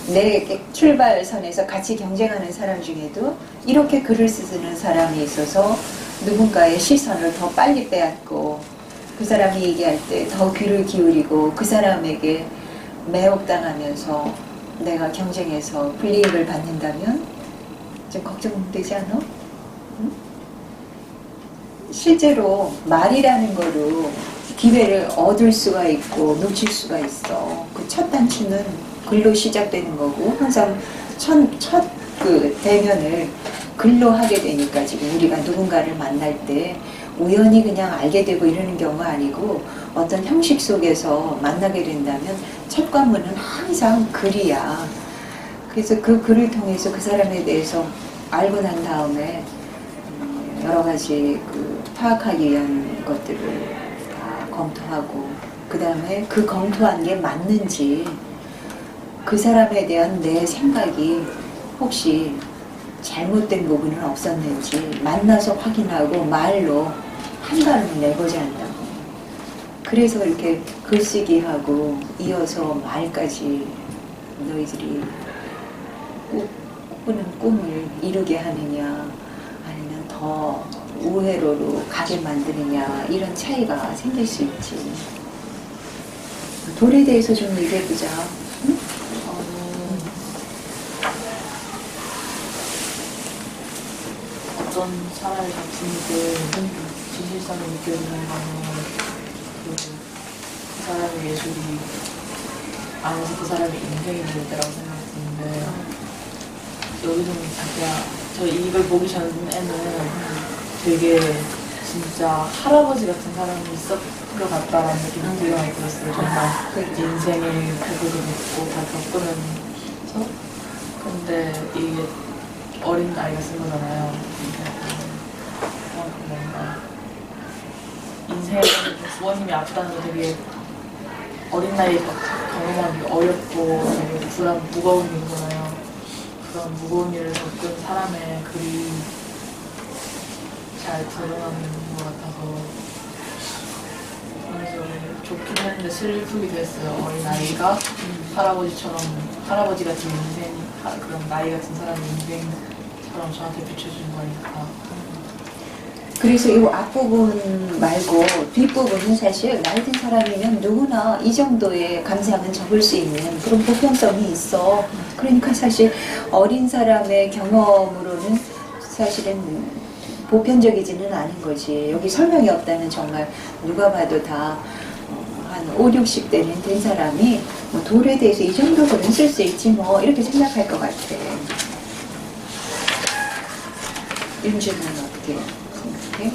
내 출발선에서 같이 경쟁하는 사람 중에도 이렇게 글을 쓰는 사람이 있어서 누군가의 시선을 더 빨리 빼앗고 그 사람이 얘기할 때 더 귀를 기울이고 그 사람에게 매혹당하면서 내가 경쟁에서 불이익을 받는다면 좀 걱정되지 않아? 응? 실제로 말이라는 거로 기회를 얻을 수가 있고 놓칠 수가 있어. 그 첫 단추는 글로 시작되는 거고 항상 첫 그 대면을 글로 하게 되니까 지금 우리가 누군가를 만날 때 우연히 그냥 알게 되고 이러는 경우가 아니고 어떤 형식 속에서 만나게 된다면 첫 관문은 항상 글이야. 그래서 그 글을 통해서 그 사람에 대해서 알고 난 다음에 여러 가지 그 파악하기 위한 것들을 다 검토하고 그 다음에 그 검토한 게 맞는지 그 사람에 대한 내 생각이 혹시 잘못된 부분은 없었는지 만나서 확인하고 말로 한가름을 내보자 한다고. 그래서 이렇게 글쓰기하고 이어서 말까지 너희들이 꾸는 꿈을 이루게 하느냐 아니면 더 우회로로 가게 만드느냐 이런 차이가 생길 수 있지. 돌에 대해서 좀 얘기해보자. 응? 어떤 사람의 작품이든 진실성이 느껴지는 거는 그 사람의 예술이 안에서 그 사람의 인생이 될 때라고 생각했는데 여기서는 진짜 저 이걸 보기 전에는 되게 진짜 할아버지 같은 사람이 있었을 것 같다라는 느낌이 되게 많이 들었어요. 정말 인생의 그거를 믿고 다 겪으면서 근데 이게 어린 아이가 쓴 거잖아요. 뭔가 인생에 부모님이 아프다는 게 되게 어린 나이에 경험하기 어렵고 되게 무거운 일이잖아요. 그런 무거운 일을 겪은 사람의 글이 잘 드러나는 것 같아서 그래서 좋긴 했는데 슬프기도 했어요. 어린 아이가 할아버지 같은 인생, 그런 나이 같은 사람의 인생처럼 저한테 비춰주는 거니까. 그래서 이 앞부분 말고 뒷부분은 사실 나이 든 사람이면 누구나 이 정도의 감상은 적을 수 있는 그런 보편성이 있어. 그러니까 사실 어린 사람의 경험으로는 사실은 보편적이지는 않은 거지. 여기 설명이 없다면 정말 누가 봐도 다 한 5, 60대는 된 사람이 뭐 돌에 대해서 이 정도 글은 쓸 수 있지 뭐 이렇게 생각할 것 같아. 윤주는 어떻게 생각해?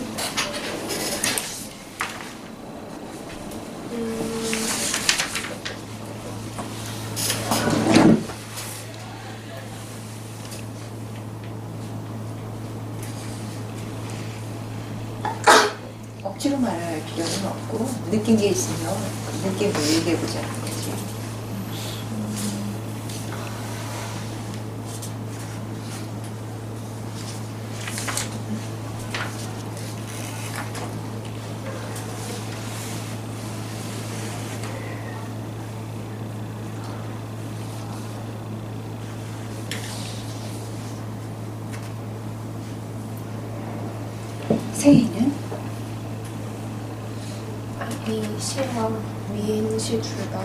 억지로 말할 필요는 없고 느낀 게 있으면 그 느낌을 얘기해보자는 거지. 세희는? 이 시와 미인 시 둘 다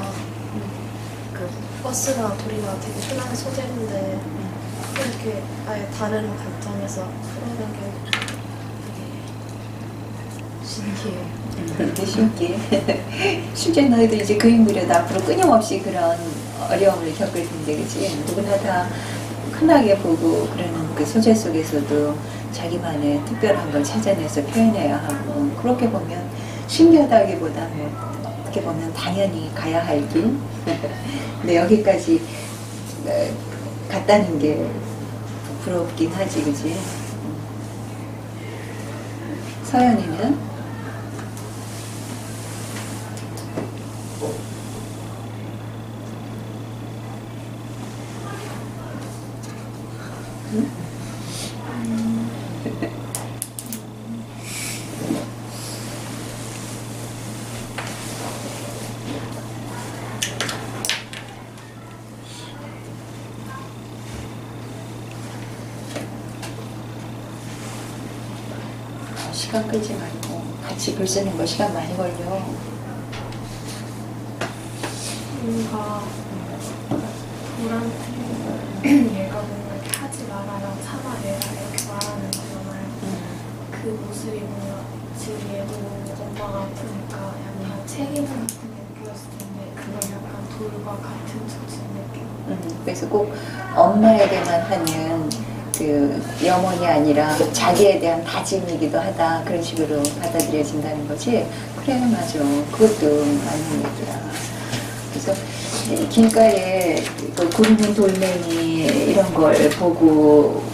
그 버스나 도리가 되게 흔한 소재인데 이렇게 아예 다른 관점에서 풀어낸 게 되게 신기해요. 되게 신기해. 실제 너희도 이제 그림 그려도 앞으로 끊임없이 그런 어려움을 겪을 텐데, 그치? 누구나 다 흔하게 보고 그러는 그 소재 속에서도 자기만의 특별한 걸 찾아내서 표현해야 하고, 그렇게 보면 신기하다기보다 뭐 어떻게 보면 당연히 가야 할 길. 근데 여기까지 갔다는 게 부럽긴 하지, 그치? 서연이는? 시간 끌지 말고 같이 글 쓰는 거 시간 많이 걸려. 뭔가 돌한테 얘가 뭔가 이렇게 하지 말아라, 참아내라 이렇게 말하는 거잖아요. 그 모습이 뭔가 지금 얘도 엄마가 아프니까 약간 책임감 같은 게 느껴졌을 텐데 그걸 약간 돌과 같은 처지 느낌. 그래서 꼭 엄마에게만 하는 그 염원이 아니라 자기에 대한 다짐이기도 하다, 그런 식으로 받아들여진다는 거지. 그래, 맞아. 그것도 맞는 얘기야. 그래서 이 길가에 그 구르는 돌멩이 이런 걸 보고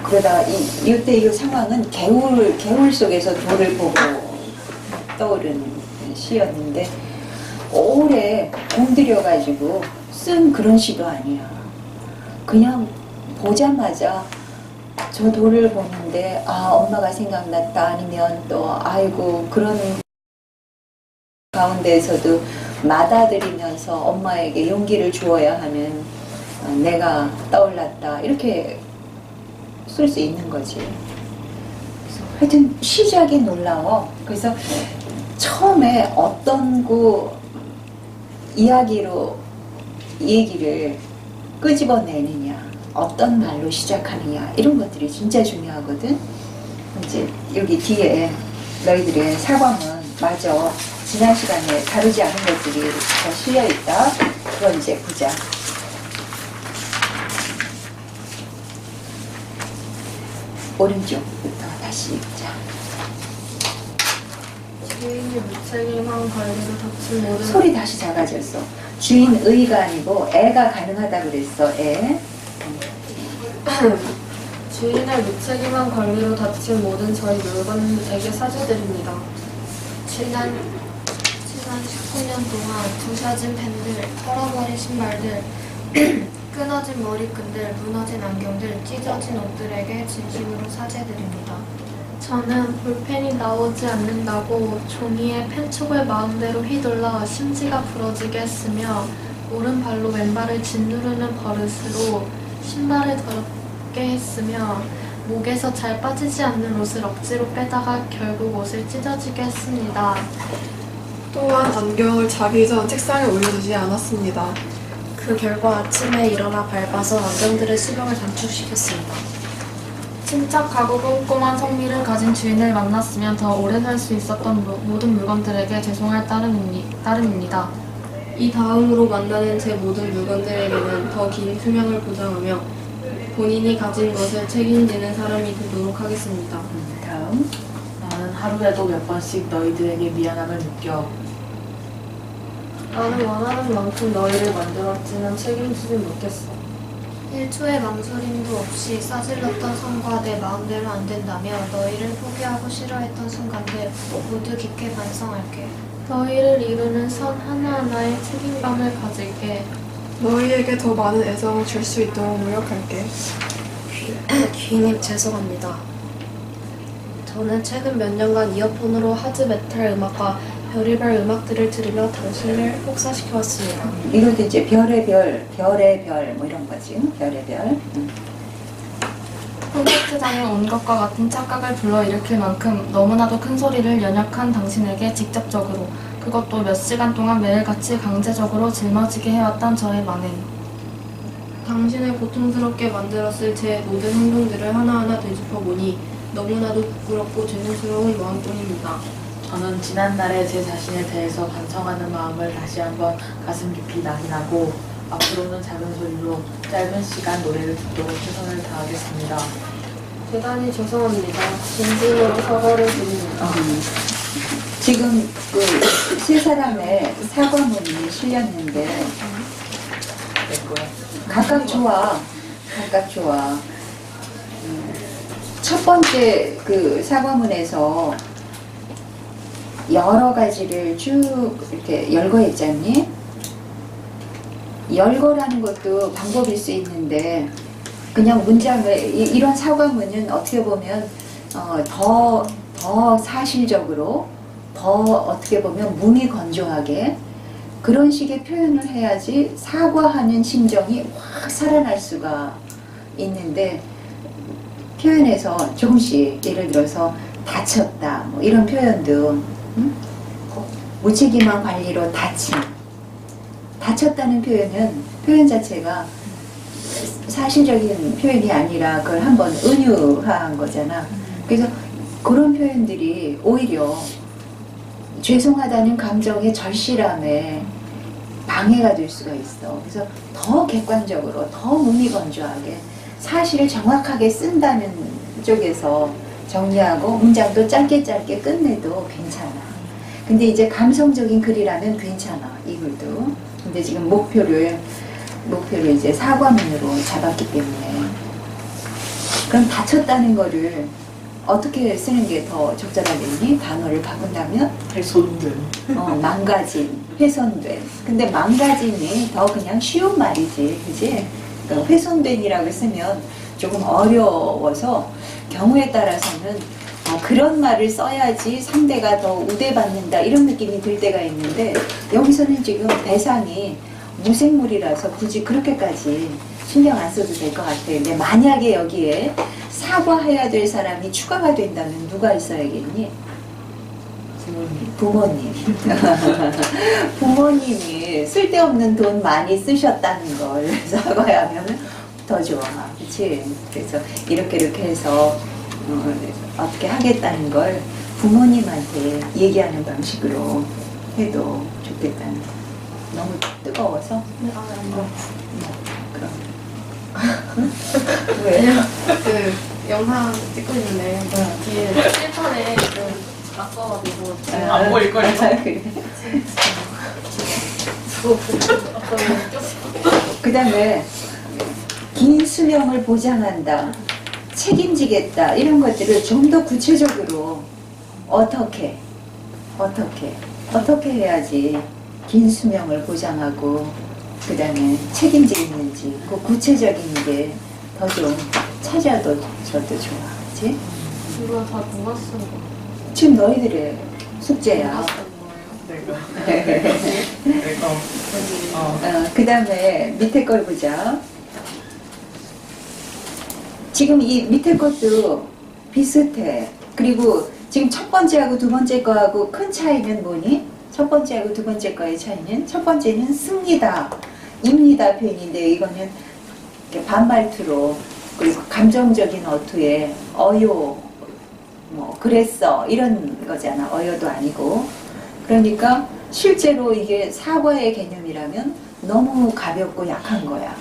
그러다가 이때 이 상황은 개울 속에서 돌을 보고 떠오른 시였는데, 오래 공들여가지고 쓴 그런 시도 아니야. 그냥 보자마자 저 돌을 보는데 아, 엄마가 생각났다, 아니면 또 아이고 그런 가운데에서도 받아들이면서 엄마에게 용기를 주어야 하는 내가 떠올랐다, 이렇게 쓸 수 있는 거지. 그래서 하여튼 시작이 놀라워. 그래서 처음에 어떤 그 이야기로 얘기를 끄집어내느냐, 어떤 말로 시작하느냐, 이런 것들이 진짜 중요하거든. 이제 여기 뒤에 너희들의 사과문, 맞아, 지난 시간에 다루지 않은 것들이 다 실려있다. 그걸 이제 보자. 오른쪽부터 다시 읽자. 주인이 무책임한 관리로 닥친 모든 소리 다시 작아졌어. 주인의가 아니고 애가 가능하다 그랬어. 애. 주인의 무책임한 관리로 다친 모든 저희 물건에게 사죄드립니다. 지난 19년 동안 부서진 펜들, 털어버린 신발들, 끊어진 머리끈들, 무너진 안경들, 찢어진 옷들에게 진심으로 사죄드립니다. 저는 볼펜이 나오지 않는다고 종이에 펜촉을 마음대로 휘둘러 심지가 부러지게 했으며 오른발로 왼발을 짓누르는 버릇으로 신발을 더럽게 했으며 목에서 잘 빠지지 않는 옷을 억지로 빼다가 결국 옷을 찢어지게 했습니다. 또한 안경을 자기 전 책상에 올려두지 않았습니다. 그 결과 아침에 일어나 밟아서 안경들의 수명을 단축시켰습니다. 침착하고 꼼꼼한 성미를 가진 주인을 만났으면 더 오래 살 수 있었던 모든 물건들에게 죄송할 따름입니다. 이 다음으로 만나는 제 모든 물건들에게는 더 긴 수명을 보장하며 본인이 가진 것을 책임지는 사람이 되도록 하겠습니다. 다음. 나는 하루에도 몇 번씩 너희들에게 미안함을 느껴. 나는 원하는 만큼 너희를 만들었지만 책임지지 못했어. 1초의 망설임도 없이 싸질렀던 선과 내 마음대로 안 된다며 너희를 포기하고 싫어했던 순간들 모두 깊게 반성할게. 너희를 이루는 선 하나하나에 책임감을 가질게. 너희에게 더 많은 애정을 줄 수 있도록 노력할게. 귀님 죄송합니다. 저는 최근 몇 년간 이어폰으로 하드메탈 음악과 별의별 음악들을 들으며 당신을 혹사시켜왔습니다. 이것도 이제 별의 별 뭐 이런 거지. 별의 별. 콘서트장에 온 것과 같은 착각을 불러일으킬 만큼 너무나도 큰 소리를 연약한 당신에게 직접적으로, 그것도 몇 시간 동안 매일같이 강제적으로 짊어지게 해왔던 저의 만행. 당신을 고통스럽게 만들었을 제 모든 행동들을 하나하나 되짚어보니 너무나도 부끄럽고 죄송스러운 마음뿐입니다. 저는 지난날의 제 자신에 대해서 반성하는 마음을 다시 한번 가슴 깊이 낙인하고 앞으로는 작은 소리로 짧은 시간 노래를 듣도록 최선을 다하겠습니다. 대단히 죄송합니다. 진심으로 사과를 드립니다. 지금 그 세 사람의 사과문이 실렸는데 각각 좋아. 각각 좋아. 첫 번째 그 사과문에서 여러 가지를 쭉 이렇게 열거했잖니? 열거라는 것도 방법일 수 있는데 그냥 문장을 이런 사과문은 어떻게 보면 더 사실적으로 더 어떻게 보면 무미건조하게 그런 식의 표현을 해야지 사과하는 심정이 확 살아날 수가 있는데 표현에서 조금씩 예를 들어서 다쳤다 뭐 이런 표현도 무책임한 관리로 다쳤다는 표현 자체가 사실적인 표현이 아니라 그걸 한번 은유한 거잖아. 그래서 그런 표현들이 오히려 죄송하다는 감정의 절실함에 방해가 될 수가 있어. 그래서 더 객관적으로, 더 무미건조하게 사실을 정확하게 쓴다는 쪽에서 정리하고 문장도 짧게 끝내도 괜찮아. 근데 이제 감성적인 글이라면 괜찮아, 이 글도. 근데 지금 목표를 이제 사과문으로 잡았기 때문에. 그럼 다쳤다는 거를 어떻게 쓰는 게 더 적절하겠니? 단어를 바꾼다면? 훼손된. 망가진, 훼손된. 근데 망가진이 더 그냥 쉬운 말이지, 그지? 그러니까 훼손된이라고 쓰면 조금 어려워서 경우에 따라서는 그런 말을 써야지 상대가 더 우대받는다 이런 느낌이 들 때가 있는데 여기서는 지금 대상이 무생물이라서 굳이 그렇게까지 신경 안 써도 될 것 같아요. 근데 만약에 여기에 사과해야 될 사람이 추가가 된다면 누가 있어야겠니? 부모님. 부모님이 쓸데없는 돈 많이 쓰셨다는 걸 사과하면 더 좋아. 그치? 그래서 이렇게 해서 어떻게 하겠다는 걸 부모님한테 얘기하는 방식으로 해도 좋겠다는 거. 너무 뜨거워서? 그럼. 왜? 그 영상 찍고 있는데 뒤에 실판에 낯서가지고 안 보일 거예요. 그래. 그 다음에 긴 수명을 보장한다, 책임지겠다 이런 것들을 좀 더 구체적으로 어떻게 해야지 긴 수명을 보장하고 그 다음에 책임지는지 그 구체적인 게 더 좀 찾아도 저도 좋아. 그치? 이거 다 누가 쓴 거? 지금 너희들의 숙제야. 그 다음에 밑에 걸 보자. 지금 이 밑에 것도 비슷해. 그리고 지금 첫 번째하고 두 번째 거하고 큰 차이는 뭐니? 첫 번째하고 두 번째 거의 차이는 첫 번째는 씁니다, 입니다 표현인데 이거는 이렇게 반말투로 그리고 감정적인 어투에 어요 뭐 그랬어 이런 거잖아. 어요도 아니고. 그러니까 실제로 이게 사과의 개념이라면 너무 가볍고 약한 거야.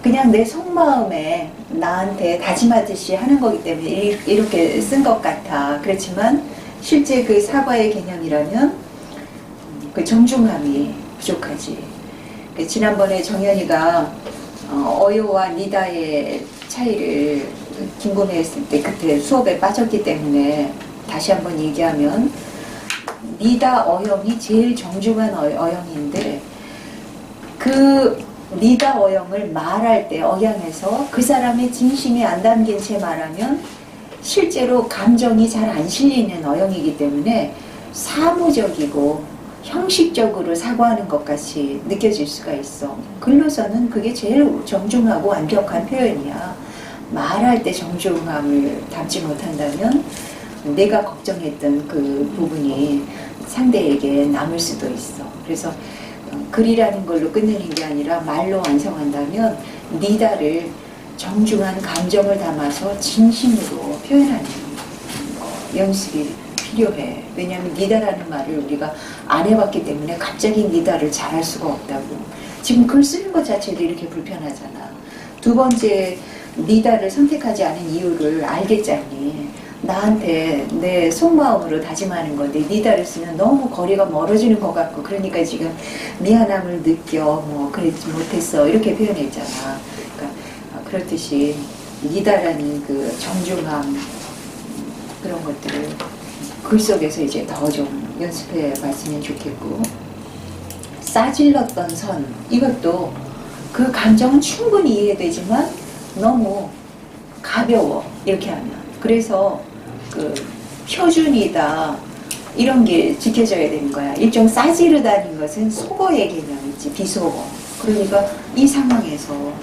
그냥 내 속마음에 나한테 다짐하듯이 하는 거기 때문에 이렇게 쓴 것 같아. 그렇지만 실제 그 사과의 개념이라면 그 정중함이 부족하지. 지난번에 정연이가 어요와 니다의 차이를 궁금해했을 때 그때 수업에 빠졌기 때문에 다시 한번 얘기하면 니다 어형이 제일 정중한 어형인데 그 니다 어형을 말할 때 억양에서 그 사람의 진심이 안 담긴 채 말하면 실제로 감정이 잘 안 실리는 어형이기 때문에 사무적이고 형식적으로 사과하는 것 같이 느껴질 수가 있어. 글로서는 그게 제일 정중하고 완벽한 표현이야. 말할 때 정중함을 담지 못한다면 내가 걱정했던 그 부분이 상대에게 남을 수도 있어. 그래서 글이라는 걸로 끝내는 게 아니라 말로 완성한다면 니다를 정중한 감정을 담아서 진심으로 표현하는 연습이 필요해. 왜냐하면 니다라는 말을 우리가 안 해봤기 때문에 갑자기 니다를 잘할 수가 없다고. 지금 글 쓰는 것 자체도 이렇게 불편하잖아. 두 번째 니다를 선택하지 않은 이유를 알겠잖니. 나한테 내 속마음으로 다짐하는 건데 니다를 쓰면 너무 거리가 멀어지는 것 같고 그러니까 지금 미안함을 느껴 뭐 그러지 못했어 이렇게 표현했잖아. 그러니까 그렇듯이 니다라는 그 정중함 그런 것들을 글 속에서 이제 더 좀 연습해 봤으면 좋겠고 싸질렀던 선 이것도 그 감정은 충분히 이해되지만 너무 가벼워 이렇게 하면 그래서 그 표준이다 이런 게 지켜져야 되는 거야. 일종 싸지르다는 것은 속어의 개념이지 비속어. 그러니까 이 상황에서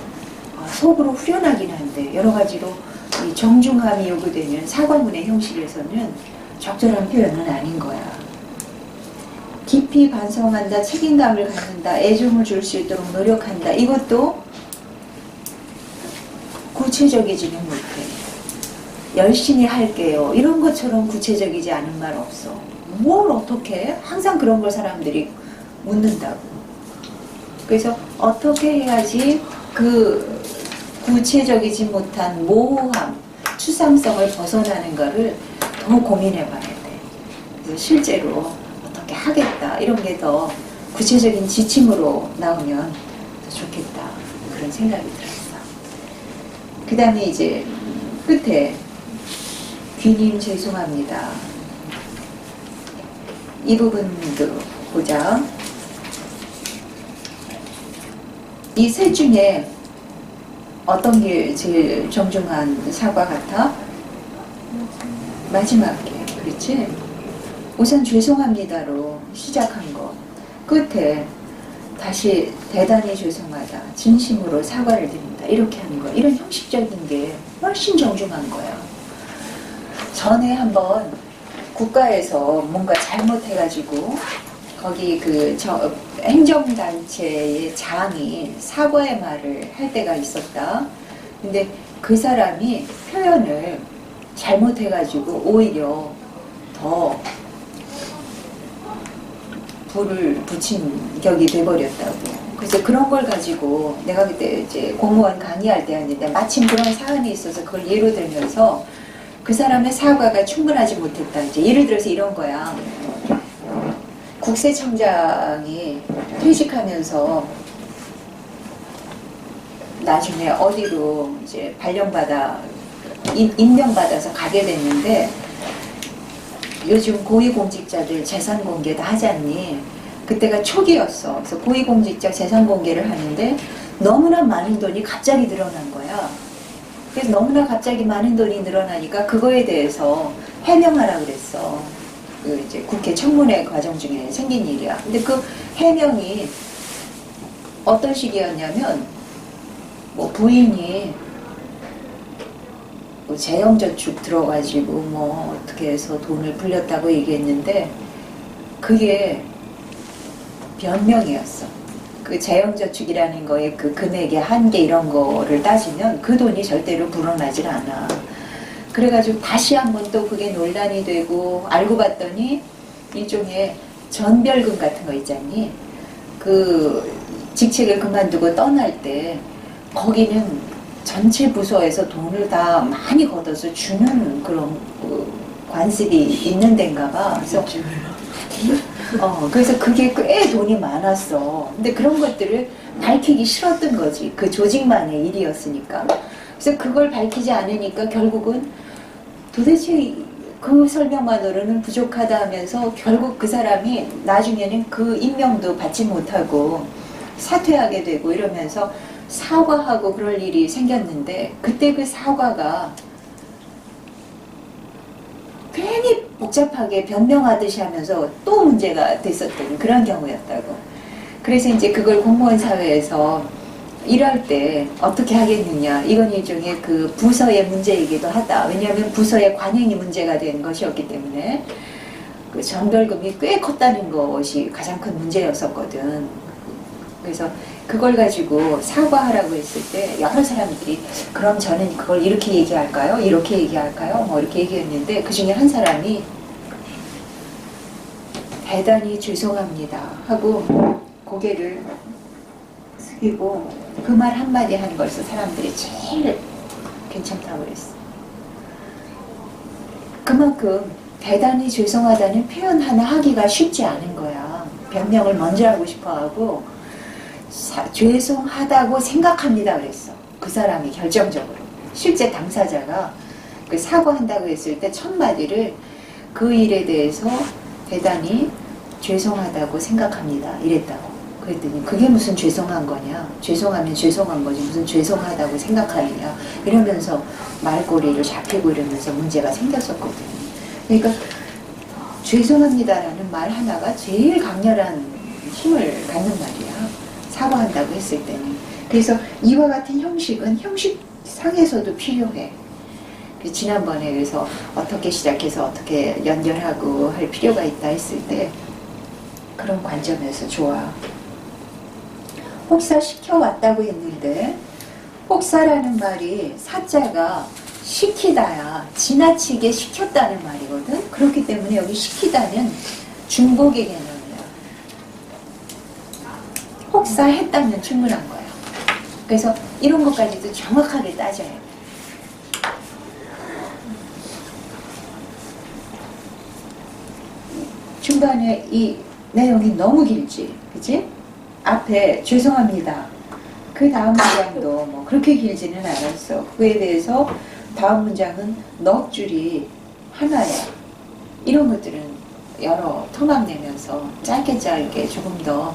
속으로 후련하긴 한데 여러 가지로 이 정중함이 요구되는 사과문의 형식에서는 적절한 표현은 아닌 거야. 깊이 반성한다, 책임감을 갖는다, 애정을 줄 수 있도록 노력한다. 이것도 구체적이지는 못해. 열심히 할게요. 이런 것처럼 구체적이지 않은 말 없어. 뭘 어떻게 해? 항상 그런 걸 사람들이 묻는다고. 그래서 어떻게 해야지 그 구체적이지 못한 모호함, 추상성을 벗어나는 거를 더 고민해 봐야 돼. 그래서 실제로 어떻게 하겠다 이런 게 더 구체적인 지침으로 나오면 더 좋겠다 그런 생각이 들었어. 그 다음에 이제 끝에 귀님 죄송합니다. 이 부분도 보자. 이 셋 중에 어떤 게 제일 정중한 사과 같아? 마지막에 그렇지? 우선 죄송합니다로 시작한 거 끝에 다시 대단히 죄송하다 진심으로 사과를 드린다 이렇게 하는 거 이런 형식적인 게 훨씬 정중한 거야. 전에 한번 국가에서 뭔가 잘못해가지고 거기 그 행정단체의 장이 사과의 말을 할 때가 있었다. 근데 그 사람이 표현을 잘못해가지고 오히려 더 불을 붙인 격이 돼버렸다고. 그래서 그런 걸 가지고 내가 그때 이제 공무원 강의할 때였는데 마침 그런 사안이 있어서 그걸 예로 들면서 그 사람의 사과가 충분하지 못했다. 이제 예를 들어서 이런 거야. 국세청장이 퇴직하면서 나중에 어디로 이제 임명받아서 가게 됐는데 요즘 고위공직자들 재산 공개 다 하잖니. 그때가 초기였어. 그래서 고위공직자 재산 공개를 하는데 너무나 많은 돈이 갑자기 늘어난 거야. 그래서 너무나 갑자기 많은 돈이 늘어나니까 그거에 대해서 해명하라 그랬어. 그 이제 국회 청문회 과정 중에 생긴 일이야. 근데 그 해명이 어떤 식이었냐면 뭐 부인이 뭐 재형저축 들어가지고 뭐 어떻게 해서 돈을 불렸다고 얘기했는데 그게 변명이었어. 그 재형저축이라는 거에 그 금액의 한계 이런 거를 따지면 그 돈이 절대로 불어나질 않아. 그래가지고 다시 한번 또 그게 논란이 되고 알고 봤더니 일종의 전별금 같은 거 있잖니. 그 직책을 그만두고 떠날 때 거기는 전체 부서에서 돈을 다 많이 걷어서 주는 그런 관습이 있는 데인가 봐. 그래서 그게 꽤 돈이 많았어. 근데 그런 것들을 밝히기 싫었던 거지. 그 조직만의 일이었으니까. 그래서 그걸 밝히지 않으니까 결국은 도대체 그 설명만으로는 부족하다 하면서 결국 그 사람이 나중에는 그 임명도 받지 못하고 사퇴하게 되고 이러면서 사과하고 그럴 일이 생겼는데 그때 그 사과가 괜히 복잡하게 변명하듯이 하면서 또 문제가 됐었던 그런 경우였다고. 그래서 이제 그걸 공무원 사회에서 일할 때 어떻게 하겠느냐. 이건 일종의 그 부서의 문제이기도 하다. 왜냐하면 부서의 관행이 문제가 된 것이었기 때문에 그 전별금이 꽤 컸다는 것이 가장 큰 문제였었거든. 그래서 그걸 가지고 사과하라고 했을 때 여러 사람들이 그럼 저는 그걸 이렇게 얘기할까요? 이렇게 얘기할까요? 뭐 이렇게 얘기했는데 그 중에 한 사람이 대단히 죄송합니다 하고 고개를 숙이고 그 말 한마디 하는 것을 사람들이 제일 괜찮다고 그랬어. 그만큼 대단히 죄송하다는 표현 하나 하기가 쉽지 않은 거야. 변명을 먼저 하고 싶어 하고 죄송하다고 생각합니다 그랬어. 그 사람이 결정적으로. 실제 당사자가 그 사과한다고 했을 때 첫 마디를 그 일에 대해서 대단히 죄송하다고 생각합니다 이랬다고. 그랬더니 그게 무슨 죄송한 거냐. 죄송하면 죄송한 거지 무슨 죄송하다고 생각하느냐. 이러면서 말꼬리를 잡히고 이러면서 문제가 생겼었거든. 그러니까 죄송합니다라는 말 하나가 제일 강렬한 힘을 갖는 말이야. 사과한다고 했을 때는. 그래서 이와 같은 형식은 형식상에서도 필요해. 지난번에 그래서 어떻게 시작해서 어떻게 연결하고 할 필요가 있다 했을 때 그런 관점에서 좋아. 혹사 시켜왔다고 했는데 혹사라는 말이 사자가 시키다야 지나치게 시켰다는 말이거든. 그렇기 때문에 여기 시키다는 중복의 개념이야. 혹사했다면 충분한 거야. 그래서 이런 것까지도 정확하게 따져야 돼. 중간에 이 내용이 너무 길지, 그치? 앞에 죄송합니다. 그 다음 문장도 뭐 그렇게 길지는 않았어. 그에 대해서 다음 문장은 넉 줄이 하나야. 이런 것들은 여러 토막내면서 짧게 조금 더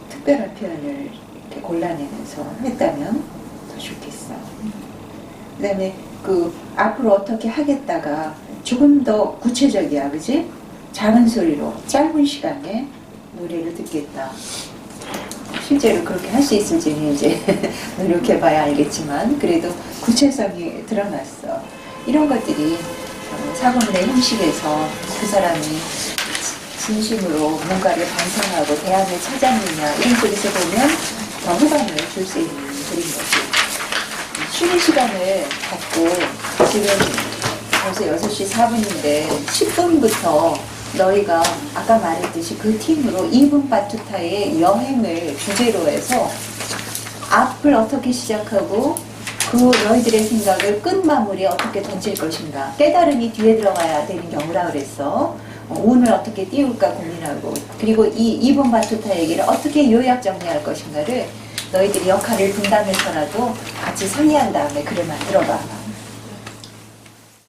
특별한 표현을 이렇게 골라내면서 했다면 더 좋겠어. 그 다음에 그 앞으로 어떻게 하겠다가 조금 더 구체적이야, 그지? 작은 소리로 짧은 시간에 노래를 듣겠다. 실제로 그렇게 할 수 있을지는 이제 노력해봐야 알겠지만 그래도 구체성이 드러났어. 이런 것들이 사고문의 형식에서 그 사람이 진심으로 뭔가를 반성하고 대안을 찾았느냐 이런 쪽에서 보면 더 호감을 줄 수 있는 그런 거지. 쉬는 시간을 갖고 지금 벌써 6시 4분인데 10분부터 너희가 아까 말했듯이 그 팀으로 2분 바투타의 여행을 주제로 해서 앞을 어떻게 시작하고 그 너희들의 생각을 끝마무리에 어떻게 던질 것인가. 깨달음이 뒤에 들어가야 되는 경우라 그랬어. 운을 어떻게 띄울까 고민하고 그리고 이 2분 바투타 얘기를 어떻게 요약 정리할 것인가를 너희들이 역할을 분담해서라도 같이 상의한 다음에 글을 만들어봐.